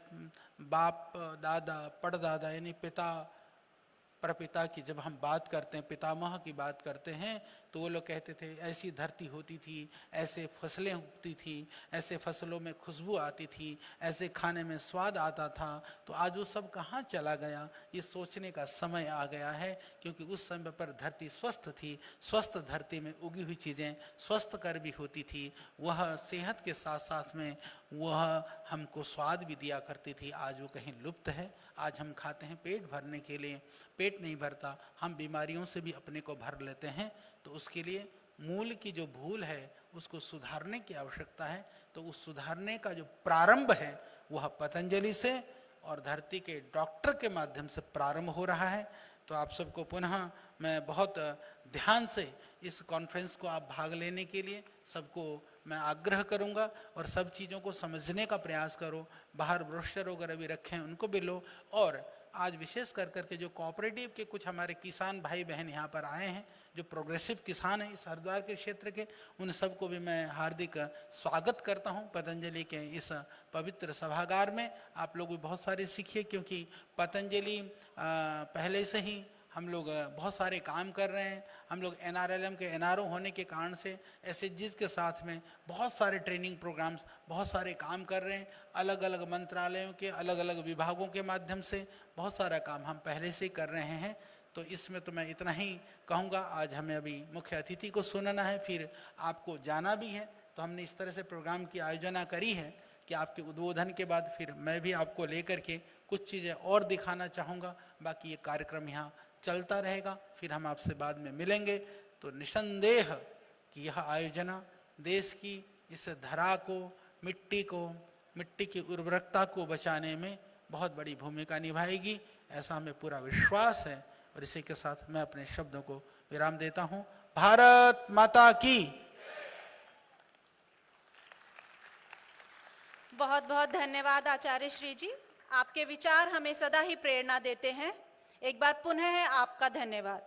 बाप दादा परदादा यानी पिता प्रपिता की जब हम बात करते हैं, पितामह की बात करते हैं, तो वो लोग कहते थे ऐसी धरती होती थी, ऐसे फसलें उगती थी, ऐसे फसलों में खुशबू आती थी, ऐसे खाने में स्वाद आता था। तो आज वो सब कहाँ चला गया, ये सोचने का समय आ गया है। क्योंकि उस समय पर धरती स्वस्थ थी, स्वस्थ धरती में उगी हुई चीज़ें स्वस्थ कर भी होती थी। वह सेहत के साथ साथ में वह हमको स्वाद भी दिया करती थी। आज वो कहीं लुप्त है। आज हम खाते हैं पेट भरने के लिए, पेट नहीं भरता, हम बीमारियों से भी अपने को भर लेते हैं। तो उसके लिए मूल की जो भूल है उसको सुधारने की आवश्यकता है। तो उस सुधारने का जो प्रारंभ है वह पतंजलि से और धरती के डॉक्टर के माध्यम से प्रारंभ हो रहा है। तो आप सबको पुनः मैं बहुत ध्यान से इस कॉन्फ्रेंस को आप भाग लेने के लिए सबको मैं आग्रह करूंगा और सब चीज़ों को समझने का प्रयास करो। बाहर ब्रोशर वगैरह भी रखे हैं, उनको भी लो। और आज विशेष कर करके जो कोऑपरेटिव के कुछ हमारे किसान भाई बहन यहाँ पर आए हैं, जो प्रोग्रेसिव किसान हैं इस हरिद्वार के क्षेत्र के, उन सबको भी मैं हार्दिक स्वागत करता हूँ पतंजलि के इस पवित्र सभागार में। आप लोग भी बहुत सारे सीखिए, क्योंकि पतंजलि पहले से ही हम लोग बहुत सारे काम कर रहे हैं। हम लोग NRLM के NRO होने के कारण से SHGs के साथ में बहुत सारे ट्रेनिंग प्रोग्राम्स, बहुत सारे काम कर रहे हैं। अलग अलग मंत्रालयों के अलग अलग विभागों के माध्यम से बहुत सारा काम हम पहले से ही कर रहे हैं। तो इसमें तो मैं इतना ही कहूँगा। आज हमें अभी मुख्य अतिथि को सुनना है, फिर आपको जाना भी है। तो हमने इस तरह से प्रोग्राम की आयोजना करी है कि आपके उद्बोधन के बाद फिर मैं भी आपको लेकर के कुछ चीज़ें और दिखाना चाहूँगा। बाकी ये कार्यक्रम यहाँ चलता रहेगा, फिर हम आपसे बाद में मिलेंगे। तो निसंदेह कि यह आयोजना देश की इस धरा को, मिट्टी की उर्वरकता को बचाने में बहुत बड़ी भूमिका निभाएगी, ऐसा हमें पूरा विश्वास है। और इसी के साथ मैं अपने शब्दों को विराम देता हूँ। भारत माता की। बहुत बहुत धन्यवाद आचार्य श्री जी, आपके विचार हमें सदा ही प्रेरणा देते हैं। एक बार पुनः है आपका धन्यवाद।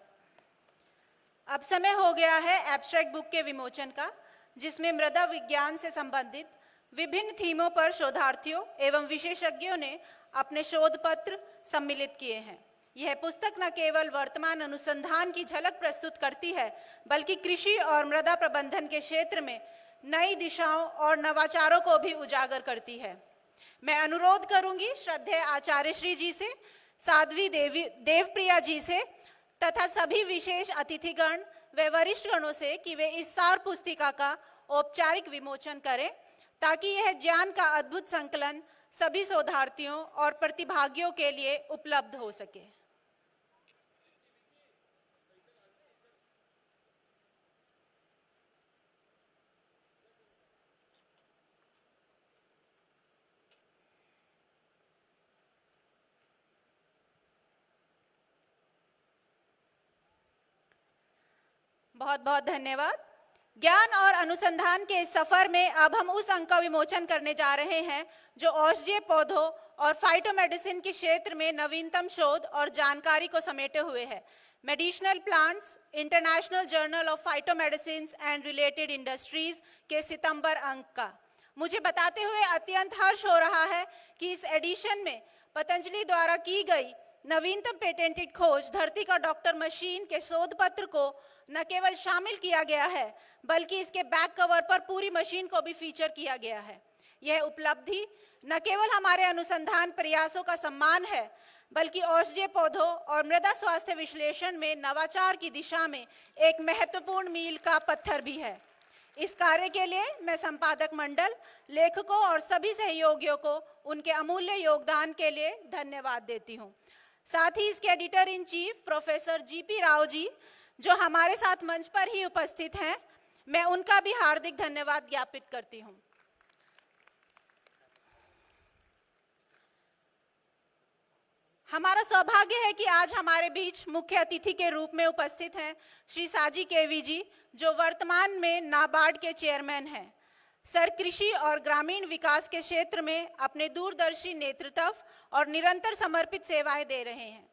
अब समय हो गया है एब्स्ट्रैक्ट बुक के विमोचन का, जिसमें मृदा विज्ञान से संबंधित विभिन्न थीमों पर शोधार्थियों एवं विशेषज्ञों ने अपने शोध पत्र सम्मिलित किए हैं। यह पुस्तक न केवल वर्तमान अनुसंधान की झलक प्रस्तुत करती है, बल्कि कृषि और मृदा प्रबंधन के क्षेत्र में नई दिशाओं और नवाचारों को भी उजागर करती है। मैं अनुरोध करूंगी श्रद्धेय आचार्य श्री जी से, साध्वी देवप्रिया जी से तथा सभी विशेष अतिथिगण व वरिष्ठ गणों से कि वे इस सार पुस्तिका का औपचारिक विमोचन करें, ताकि यह ज्ञान का अद्भुत संकलन सभी शोधार्थियों और प्रतिभागियों के लिए उपलब्ध हो सके। बहुत बहुत धन्यवाद। ज्ञान और अनुसंधान के इस सफर में अब हम उस अंक का विमोचन करने जा रहे हैं जो औषधीय पौधों और फाइटोमेडिसिन के क्षेत्र में नवीनतम शोध और जानकारी को समेटे हुए है। Medicinal plants international journal of phytomedicine and related industries के सितंबर अंक का। मुझे बताते हुए अत्यंत हर्ष हो रहा है कि इस एडिशन में पतंजलि द्वारा की गई नवीनतम पेटेंटेड खोज धरती का डॉक्टर मशीन के शोध पत्र को न केवल शामिल किया गया है, बल्कि इसके बैक कवर पर पूरी मशीन को भी फीचर किया गया है। यह उपलब्धि न केवल हमारे अनुसंधान प्रयासों का सम्मान है, बल्कि औषधीय पौधों और मृदा स्वास्थ्य विश्लेषण में नवाचार की दिशा में एक महत्वपूर्ण मील का पत्थर भी है। इस कार्य के लिए मैं संपादक मंडल, लेखकों और सभी सहयोगियों को उनके अमूल्य योगदान के लिए धन्यवाद देती हूँ। साथ ही इसके editor in chief professor GP Rao ji, जो हमारे साथ मंच पर ही उपस्थित हैं, मैं उनका भी हार्दिक धन्यवाद ज्ञापित करती हूँ। हमारा सौभाग्य है कि आज हमारे बीच मुख्य अतिथि के रूप में उपस्थित हैं श्री साजी केवी जी, जो वर्तमान में नाबार्ड के चेयरमैन हैं। सर कृषि और ग्रामीण विकास के क्षेत्र में अपने दूरदर्शी नेतृत्व और निरंतर समर्पित सेवाएं दे रहे हैं।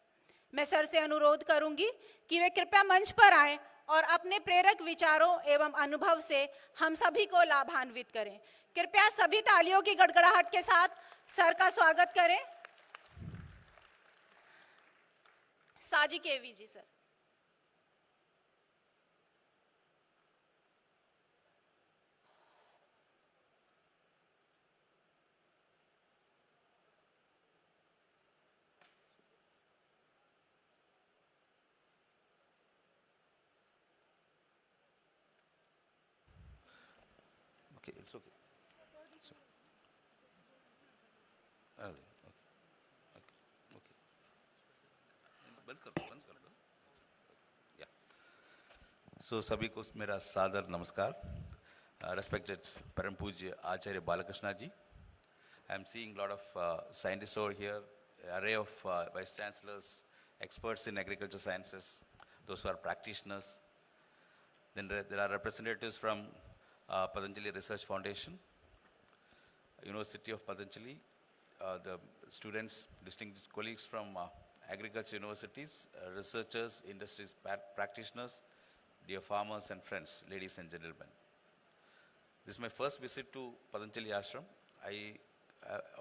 मैं सर से अनुरोध करूंगी कि वे कृपया मंच पर आएं और अपने प्रेरक विचारों एवं अनुभव से हम सभी को लाभान्वित करें। कृपया सभी तालियों की गड़गड़ाहट के साथ सर का स्वागत करें। साजी केवी जी sir. Okay, it's okay. So, okay. बंद कर दो। Yeah. So सभी को मेरा सादर नमस्कार। Respected परम पूज्य आचार्य बालकृष्ण जी, I am seeing a lot of scientists over here, array of vice chancellors, experts in agriculture sciences, those who are practitioners. Then there are representatives from Patanjali Research Foundation, University of Patanjali, the students, distinguished colleagues from agriculture universities, researchers, industries, practitioners, dear farmers and friends, ladies and gentlemen. This is my first visit to Patanjali Ashram.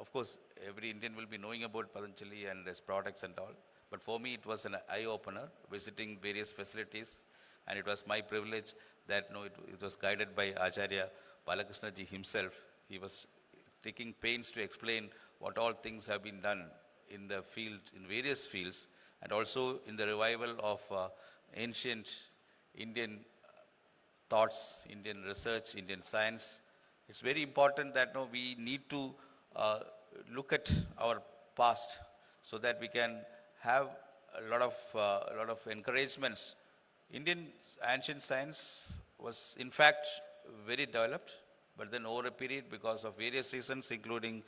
Of course, every Indian will be knowing about Patanjali and its products and all, but for me it was an eye-opener, visiting various facilities, and it was my privilege that it was guided by Acharya Balakrishna ji himself. He was taking pains to explain what all things have been done in the field, in various fields, and also in the revival of ancient Indian thoughts, Indian research, Indian science. It's very important that we need to look at our past so that we can have a lot of encouragements. Indian ancient science was in fact very developed, but then over a period, because of various reasons, including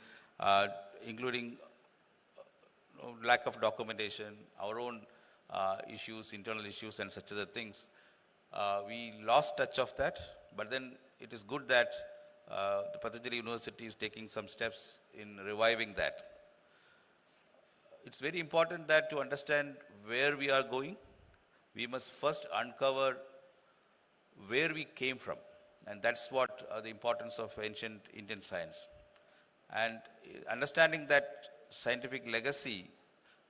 lack of documentation, our own issues, internal issues and such other things, we lost touch of that. But then it is good that the Patanjali University is taking some steps in reviving that. It's very important that to understand where we are going, we must first uncover where we came from. And that's what the importance of ancient Indian science. And understanding that scientific legacy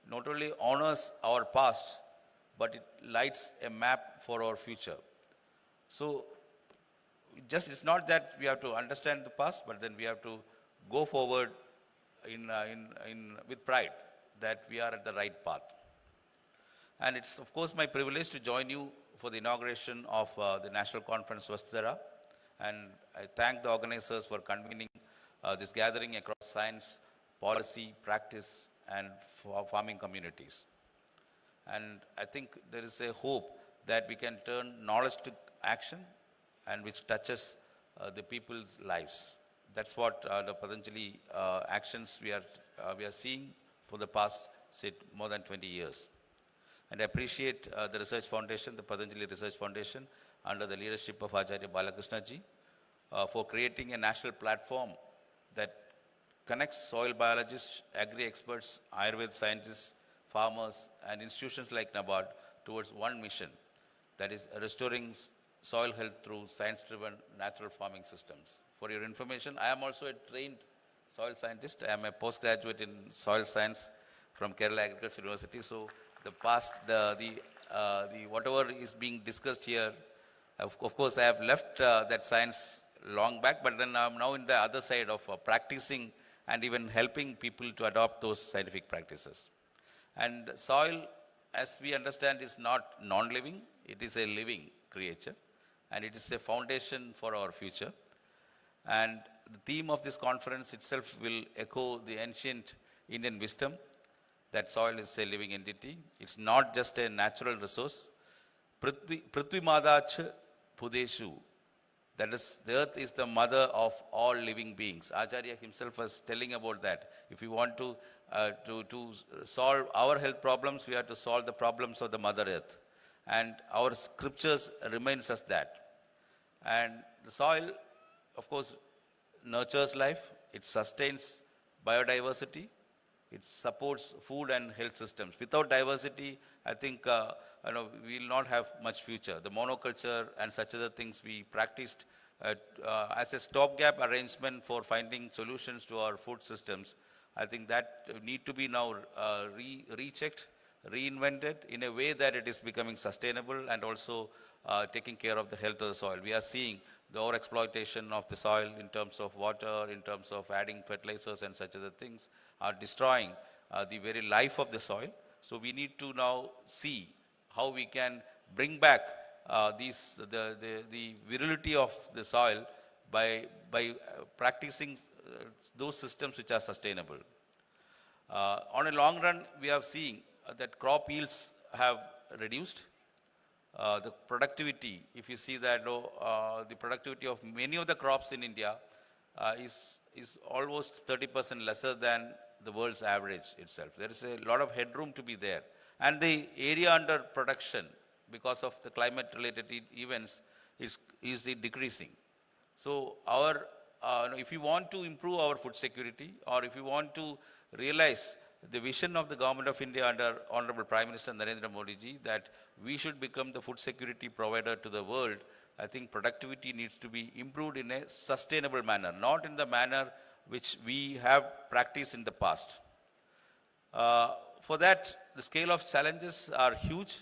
not only honors our past, but it lights a map for our future. So it's not that we have to understand the past, but then we have to go forward with pride that we are at the right path. And it's of course my privilege to join you for the inauguration of the National Conference Vasudhara. And I thank the organizers for convening this gathering across science, policy, practice, and farming communities. And I think there is a hope that we can turn knowledge to action, and which touches the people's lives. That's what the Patanjali actions we are seeing for the past, say, more than 20 years. And I appreciate the Research Foundation, the Patanjali Research Foundation, under the leadership of Acharya Balakrishna ji, for creating a national platform that connects soil biologists, agri-experts, Ayurveda scientists, farmers, and institutions like NABARD towards one mission, that is restoring soil health through science-driven natural farming systems. For your information, I am also a trained soil scientist. I am a postgraduate in soil science from Kerala Agricultural University. So the past, the whatever is being discussed here, of course, I have left that science long back, but then I am now in the other side of practicing and even helping people to adopt those scientific practices. And soil, as we understand, is not non-living, it is a living creature. and it is a foundation for our future. And the theme of this conference itself will echo the ancient Indian wisdom that soil is a living entity. It's not just a natural resource. Prithvi Madach Pudeshu. That is, the earth is the mother of all living beings. Acharya himself was telling about that. If we want to solve our health problems, we have to solve the problems of the Mother Earth. And our scriptures reminds us that. And the soil, of course, nurtures life. It sustains biodiversity. It supports food and health systems. Without diversity, I think we will not have much future. The monoculture and such other things we practiced as a stopgap arrangement for finding solutions to our food systems, I think that need to be now rechecked, reinvented in a way that it is becoming sustainable and also taking care of the health of the soil. We are seeing the overexploitation of the soil in terms of water, in terms of adding fertilizers and such other things are destroying the very life of the soil. So we need to now see how we can bring back the virility of the soil by practicing those systems which are sustainable. On a long run, we are seeing that crop yields have reduced. The productivity, if you see that the productivity of many of the crops in India is almost 30% lesser than the world's average itself. There is a lot of headroom to be there. And the area under production, because of the climate-related events, is decreasing. So if you want to improve our food security, or if you want to realize the vision of the Government of India under Honorable Prime Minister Narendra Modi ji, that we should become the food security provider to the world, I think productivity needs to be improved in a sustainable manner, not in the manner which we have practiced in the past. For that, the scale of challenges are huge.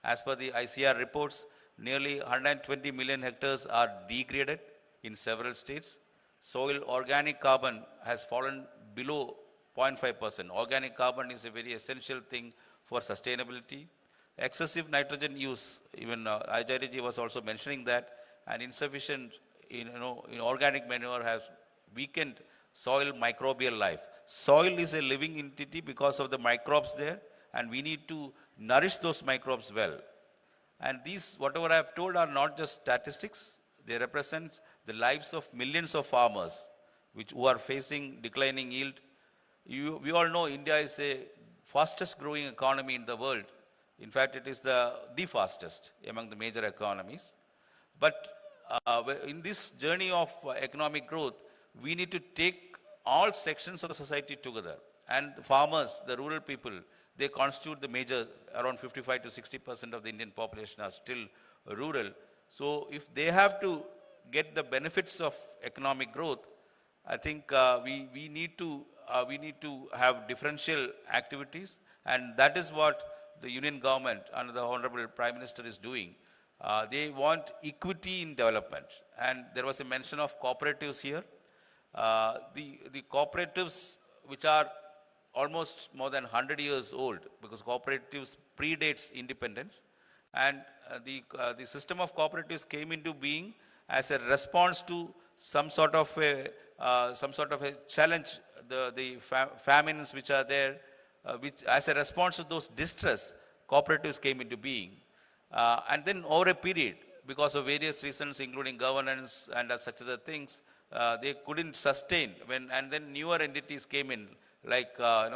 As per the ICR reports, nearly 120 million hectares are degraded in several states. Soil organic carbon has fallen below 0.5%. Organic carbon is a very essential thing for sustainability. Excessive nitrogen use, even Acharya ji was also mentioning that, and insufficient in organic manure has weakened soil microbial life. Soil is a living entity because of the microbes there, and we need to nourish those microbes well. And these, whatever I have told, are not just statistics. They represent the lives of millions of farmers who are facing declining yield. We all know India is a fastest growing economy in the world. In fact, it is the fastest among the major economies. But in this journey of economic growth, we need to take all sections of the society together. And the farmers, the rural people, they constitute the major, around 55 to 60% of the Indian population are still rural. So if they have to get the benefits of economic growth, I think we need to have differential activities, and that is what the Union government under the Honorable Prime Minister is doing. They want equity in development, and there was a mention of cooperatives here. The cooperatives, which are almost more than 100 years old, because cooperatives predates independence, and the system of cooperatives came into being as a response to some sort of a challenge, the famines which are there, which as a response to those distress, cooperatives came into being. And then over a period, because of various reasons, including governance and such other things, they couldn't sustain and then newer entities came in, like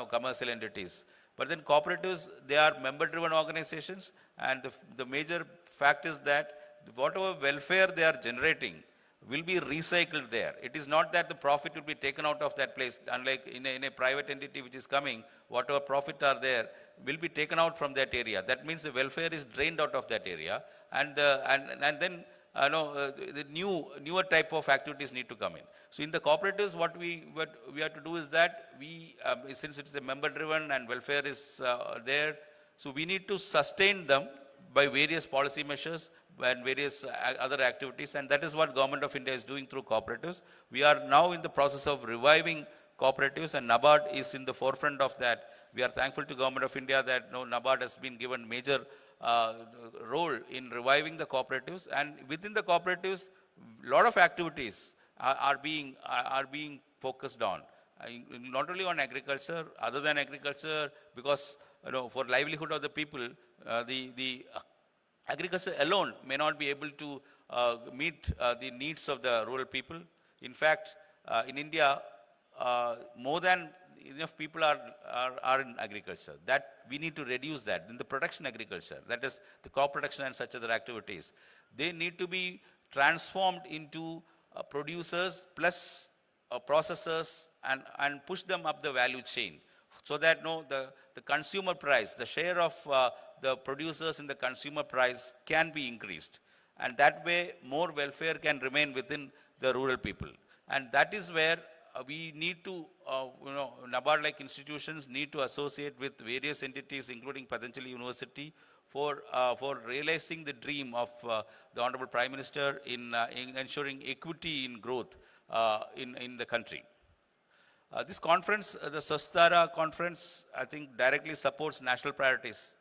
commercial entities. But then cooperatives, they are member-driven organizations, and the major fact is that whatever welfare they are generating will be recycled there. It is not that the profit will be taken out of that place, unlike in a private entity which is coming, whatever profit are there will be taken out from that area. That means the welfare is drained out of that area, and then the newer type of activities need to come in. So in the cooperatives, what we have to do is that we, since it's a member-driven and welfare is there, so we need to sustain them by various policy measures and various other activities, and that is what Government of India is doing through cooperatives. We are now in the process of reviving cooperatives, and NABARD is in the forefront of that. We are thankful to Government of India that NABARD has been given major role in reviving the cooperatives, and within the cooperatives, lot of activities are being focused on. Not only on agriculture, other than agriculture, because for livelihood of the people, the agriculture alone may not be able to meet the needs of the rural people. In fact, in India, more than enough people are in agriculture. That we need to reduce that. Then the production agriculture, that is the crop production and such other activities, they need to be transformed into producers plus processors and push them up the value chain, so that the consumer price, the share of the producers in the consumer price can be increased, and that way more welfare can remain within the rural people. And that is where we need to, NABARD-like institutions need to associate with various entities, including Patanjali University, for realizing the dream of the Honorable Prime Minister in ensuring equity in growth in the country. This conference, the Swasthara conference, I think directly supports national priorities.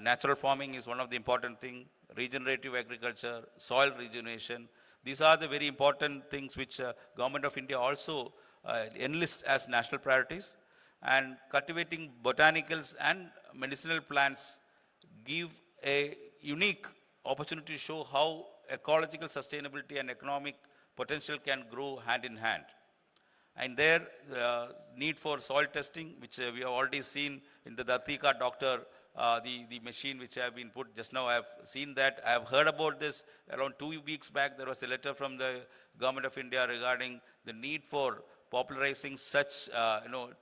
Natural farming is one of the important things, regenerative agriculture, soil rejuvenation. These are the very important things which Government of India also enlists as national priorities. And cultivating botanicals and medicinal plants give a unique opportunity to show how ecological sustainability and economic potential can grow hand in hand. And there, need for soil testing, which we have already seen in the Datika doctor, the machine which have been put just now. I have seen that. I have heard about this around 2 weeks back. There was a letter from the Government of India regarding the need for popularizing such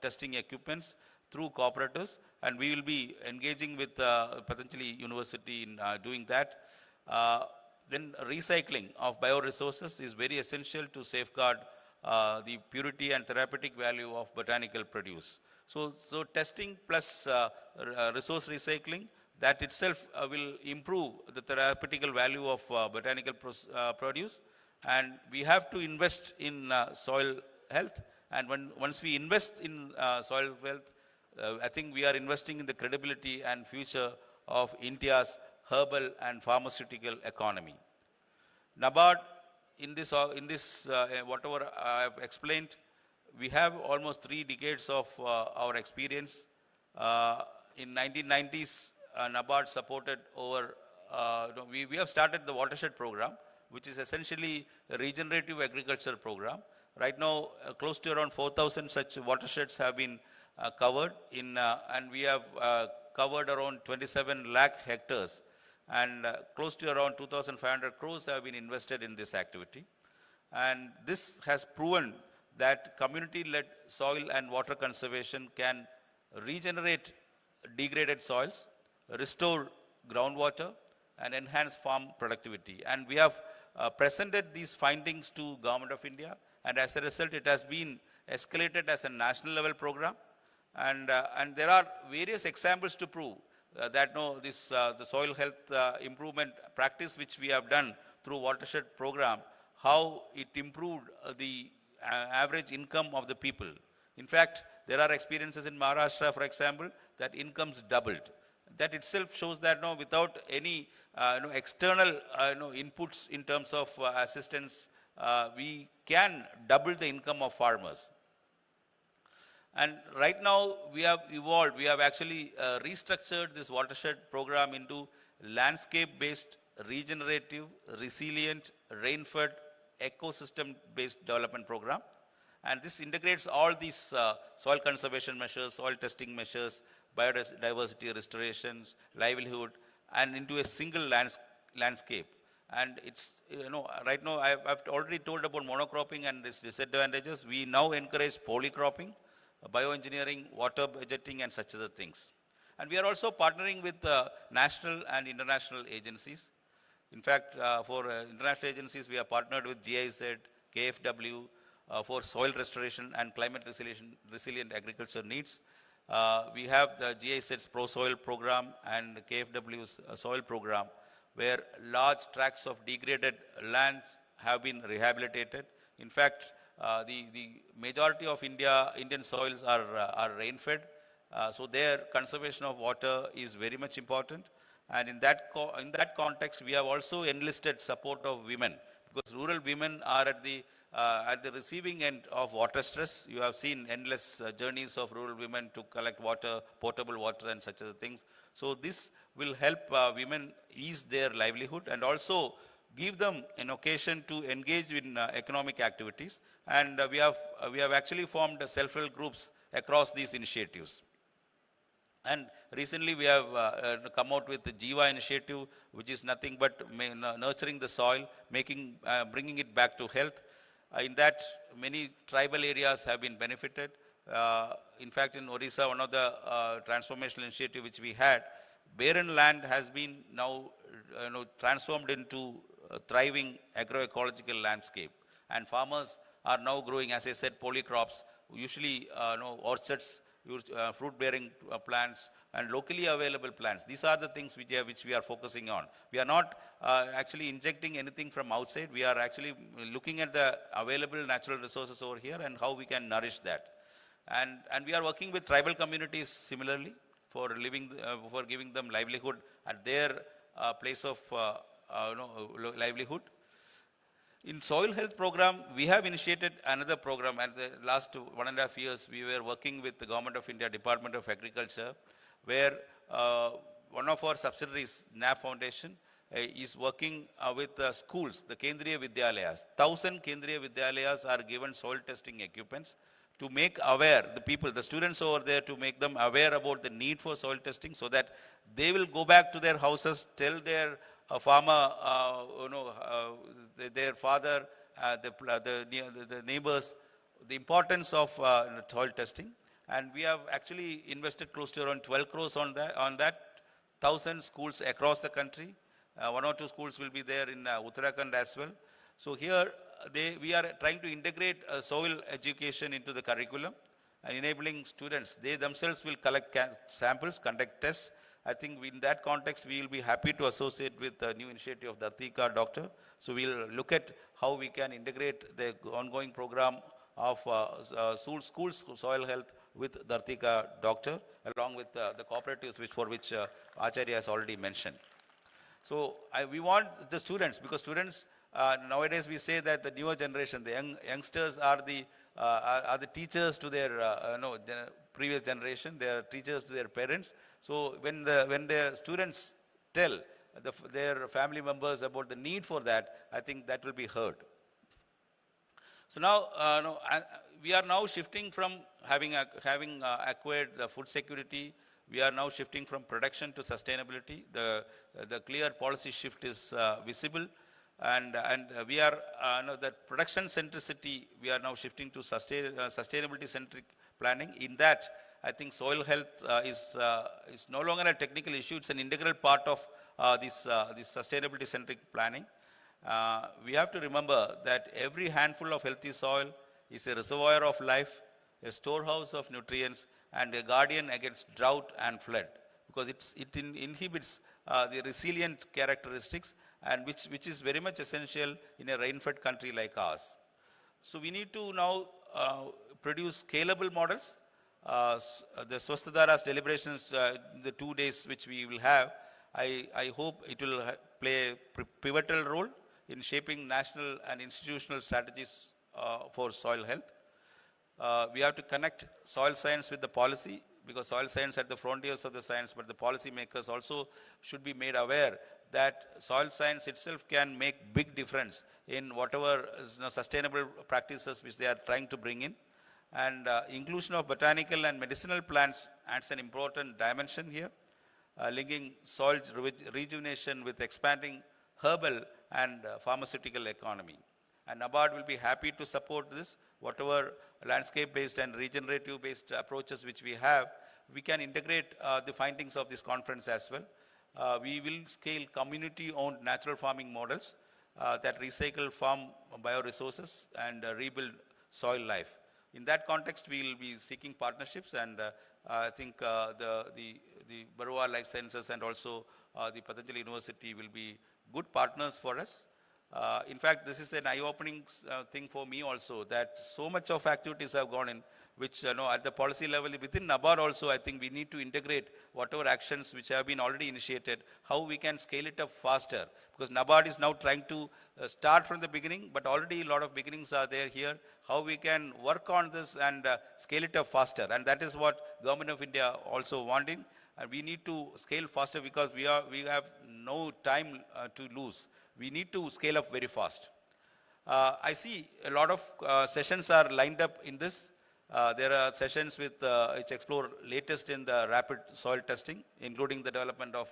testing equipments through cooperatives, and we will be engaging with Patanjali University in doing that. Then recycling of bioresources is very essential to safeguard the purity and therapeutic value of botanical produce. So testing plus resource recycling, that itself will improve the therapeutical value of botanical produce. And we have to invest in soil health. And once we invest in soil health, I think we are investing in the credibility and future of India's herbal and pharmaceutical economy. NABARD, in this whatever I have explained, we have almost 3 decades of our experience. In 1990s, NABARD supported over, we have started the watershed program, which is essentially a regenerative agriculture program. Right now, close to around 4,000 such watersheds have been covered in, and we have covered around 27 lakh hectares, and close to around 2,500 crores have been invested in this activity. And this has proven that community-led soil and water conservation can regenerate degraded soils, restore groundwater, and enhance farm productivity. And we have presented these findings to Government of India, and as a result, it has been escalated as a national level program. And there are various examples to prove that the soil health improvement practice which we have done through watershed program, how it improved the average income of the people. In fact, there are experiences in Maharashtra, for example, that incomes doubled. That itself shows that without any external inputs in terms of assistance, we can double the income of farmers. And right now we have evolved, we have actually restructured this watershed program into landscape-based, regenerative, resilient, rain-fed, ecosystem-based development program. And this integrates all these soil conservation measures, soil testing measures, biodiversity restorations, livelihood, and into a single landscape. And it's, right now I've already told about monocropping and its disadvantages. We now encourage polycropping, bioengineering, water budgeting, and such other things. And we are also partnering with national and international agencies. In fact, for international agencies, we are partnered with GIZ, KFW, for soil restoration and climate resilient agriculture needs. We have the GIZ's Pro Soil program and KFW's soil program, where large tracts of degraded lands have been rehabilitated. In fact, the majority of Indian soils are rain-fed, so their conservation of water is very much important. And in that context, we have also enlisted support of women, because rural women are at the receiving end of water stress. You have seen endless journeys of rural women to collect water, potable water and such other things. So this will help women ease their livelihood and also give them an occasion to engage in economic activities. And we have actually formed self-help groups across these initiatives. And recently we have come out with the Jiva initiative, which is nothing but nurturing the soil, bringing it back to health. In that, many tribal areas have been benefited. In fact, in Odisha, one of the transformational initiative which we had, barren land has been now transformed into a thriving agroecological landscape. And farmers are now growing, as I said, polycrops, usually orchards, fruit-bearing plants, and locally available plants. These are the things which we are focusing on. We are not actually injecting anything from outside. We are actually looking at the available natural resources over here and how we can nourish that. And we are working with tribal communities similarly for giving them livelihood at their place of livelihood. In soil health program, we have initiated another program, and the last 1.5 years we were working with the Government of India, Department of Agriculture, where one of our subsidiaries, NAP Foundation, is working with schools, the Kendriya Vidyalayas. 1,000 Kendriya Vidyalayas are given soil testing equipments to make aware the people, the students over there, to make them aware about the need for soil testing, so that they will go back to their houses, tell their farmer, their father, the neighbors, the importance of soil testing. And we have actually invested close to around 12 crores on that. 1,000 schools across the country. 1 or 2 schools will be there in Uttarakhand as well. So here we are trying to integrate soil education into the curriculum and enabling students. They themselves will collect samples, conduct tests. I think in that context, we will be happy to associate with the new initiative of Dharti Ka Doctor. So we'll look at how we can integrate the ongoing program of schools soil health with Dharti Ka Doctor, along with the cooperatives for which Acharya has already mentioned. So we want the students, because students, nowadays we say that the newer generation, the youngsters are the teachers to their previous generation. They are teachers to their parents. So when the students tell their family members about the need for that, I think that will be heard. So now we are now shifting from having acquired the food security. We are now shifting from production to sustainability. The clear policy shift is visible, and we are that production centricity. We are now shifting to sustainability centric planning. In that, I think soil health is no longer a technical issue. It's an integral part of this sustainability centric planning. We have to remember that every handful of healthy soil is a reservoir of life, a storehouse of nutrients, and a guardian against drought and flood, because it inhibits the resilient characteristics, and which is very much essential in a rain-fed country like ours. So we need to now produce scalable models. The Swasthadhara's deliberations, the 2 days which we will have, I hope it will play a pivotal role in shaping national and institutional strategies for soil health. We have to connect soil science with the policy, because soil science at the frontiers of the science, but the policy makers also should be made aware that soil science itself can make big difference in whatever sustainable practices which they are trying to bring in. And inclusion of botanical and medicinal plants adds an important dimension here, linking soil rejuvenation with expanding herbal and pharmaceutical economy. And NABARD will be happy to support this. Whatever landscape-based and regenerative-based approaches which we have, we can integrate the findings of this conference as well. We will scale community-owned natural farming models that recycle farm bioresources and rebuild soil life. In that context, we will be seeking partnerships, and I think the Baroda Life Sciences and also the Patanjali University will be good partners for us. In fact, this is an eye-opening thing for me also, that so much of activities have gone in. which, at the policy level within NABARD also, I think we need to integrate whatever actions which have been already initiated, how we can scale it up faster. Because NABARD is now trying to start from the beginning, but already a lot of beginnings are there here. How we can work on this and scale it up faster. And that is what Government of India also wanting. And we need to scale faster because we have no time to lose. We need to scale up very fast. I see a lot of sessions are lined up in this. There are sessions which explore latest in the rapid soil testing, including the development of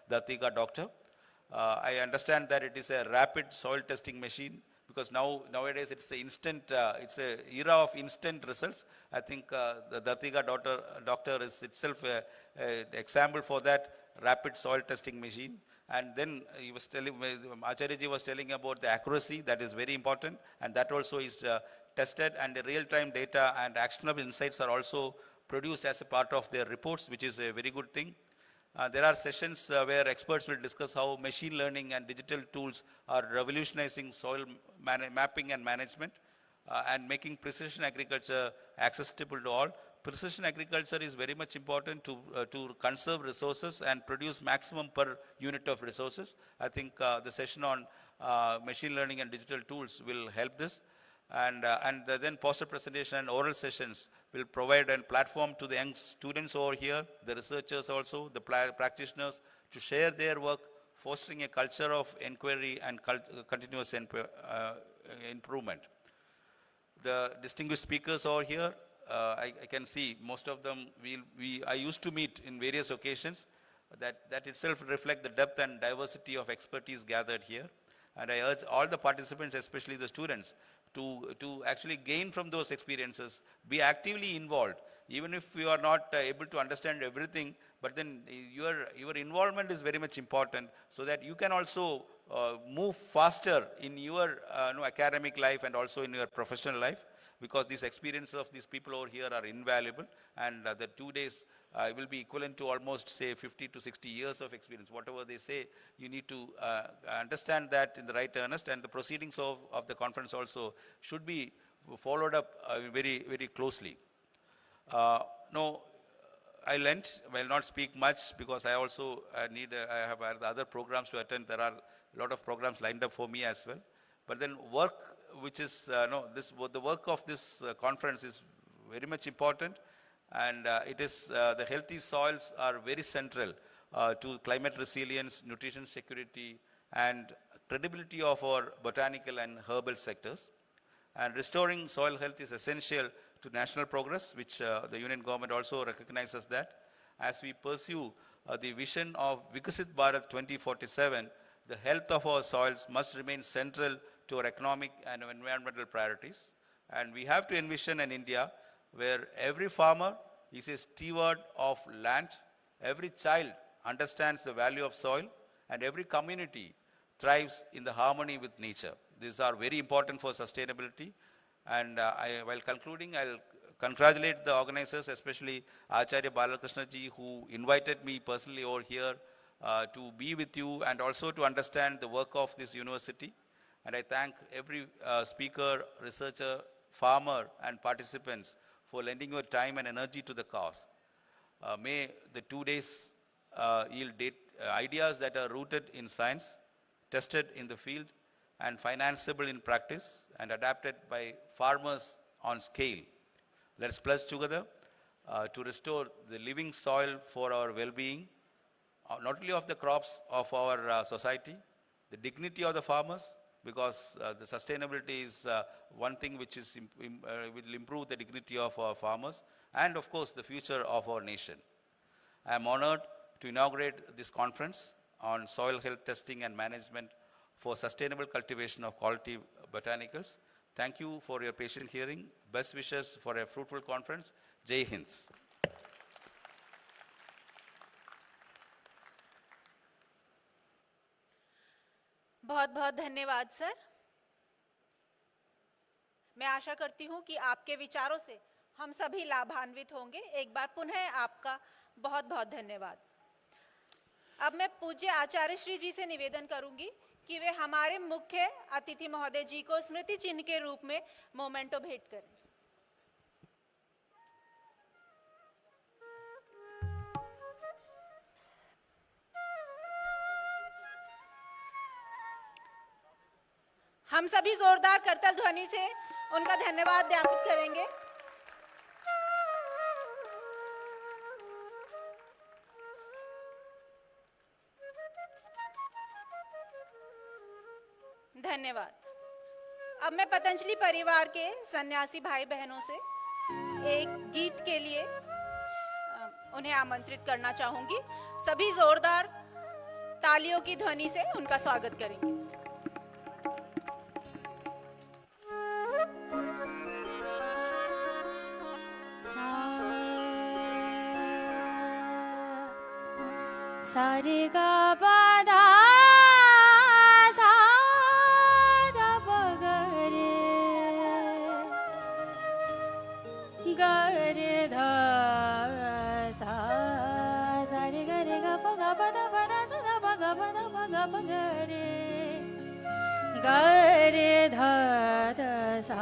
the Atiga Doctor. I understand that it is a rapid soil testing machine because nowadays it's it's a era of instant results. I think the Atiga Doctor is itself an example for that rapid soil testing machine. And then Acharya ji was telling about the accuracy, that is very important, and that also is tested, and the real-time data and actionable insights are also produced as a part of their reports, which is a very good thing. There are sessions where experts will discuss how machine learning and digital tools are revolutionizing soil mapping and management and making precision agriculture accessible to all. Precision agriculture is very much important to conserve resources and produce maximum per unit of resources. I think the session on machine learning and digital tools will help this. And then poster presentation and oral sessions will provide a platform to the young students over here, the researchers also, the practitioners, to share their work, fostering a culture of inquiry and continuous improvement. The distinguished speakers over here, I can see most of them I used to meet in various occasions. That itself reflects the depth and diversity of expertise gathered here. And I urge all the participants, especially the students, to actually gain from those experiences, be actively involved. Even if you are not able to understand everything, but then your involvement is very much important so that you can also move faster in your academic life and also in your professional life, because these experiences of these people over here are invaluable, and the 2 days will be equivalent to almost, say, 50 to 60 years of experience. Whatever they say, you need to understand that in the right earnest, and the proceedings of the conference also should be followed up very, very closely. No, I will not speak much because I also I have other programs to attend. There are a lot of programs lined up for me as well. But then work, which is, the work of this conference is very much important. And it is, the healthy soils are very central to climate resilience, nutrition security, and credibility of our botanical and herbal sectors. And restoring soil health is essential to national progress, which the Union government also recognizes that. As we pursue the vision of Vikasit Bharat 2047, the health of our soils must remain central to our economic and environmental priorities. And we have to envision an India where every farmer is a steward of land, every child understands the value of soil, and every community thrives in the harmony with nature. These are very important for sustainability. And while concluding, I'll congratulate the organizers, especially Acharya Balakrishna ji, who invited me personally over here to be with you and also to understand the work of this university. And I thank every speaker, researcher, farmer, and participants for lending your time and energy to the cause. May the 2 days yield ideas that are rooted in science, tested in the field, and financeable in practice, and adapted by farmers on scale. Let's pledge together to restore the living soil for our well-being, not only of the crops of our society, the dignity of the farmers, because the sustainability is one thing which is will improve the dignity of our farmers, and of course the future of our nation. I am honored to inaugurate this conference on soil health testing and management for sustainable cultivation of quality botanicals. Thank you for your patient hearing. Best wishes for a fruitful conference. Jai Hind. बहुत बहुत धन्यवाद sir. मैं आशा करती हूं कि आपके विचारों से हम सभी लाभान्वित होंगे। एक बार पुनः आपका बहुत बहुत धन्यवाद। अब मैं पूज्य आचार्य श्री जी से निवेदन करूंगी कि वे हमारे मुख्य अतिथि महोदय जी को स्मृति चिन्ह के रूप में मोमेंटो भेंट करें। हम सभी जोरदार करतल ध्वनि से उनका धन्यवाद ज्ञापित करेंगे। धन्यवाद। अब मैं पतंजलि परिवार के सन्यासी भाई बहनों से एक गीत के लिए उन्हें आमंत्रित करना चाहूंगी। सभी जोरदार तालियों की ध्वनि से उनका स्वागत करेंगे। सारे गा पा सा धा पा गा रे गा रे धा सा सा रे गा पा गा पा धा सा धा पा गा गा रे गा रे धा धा सा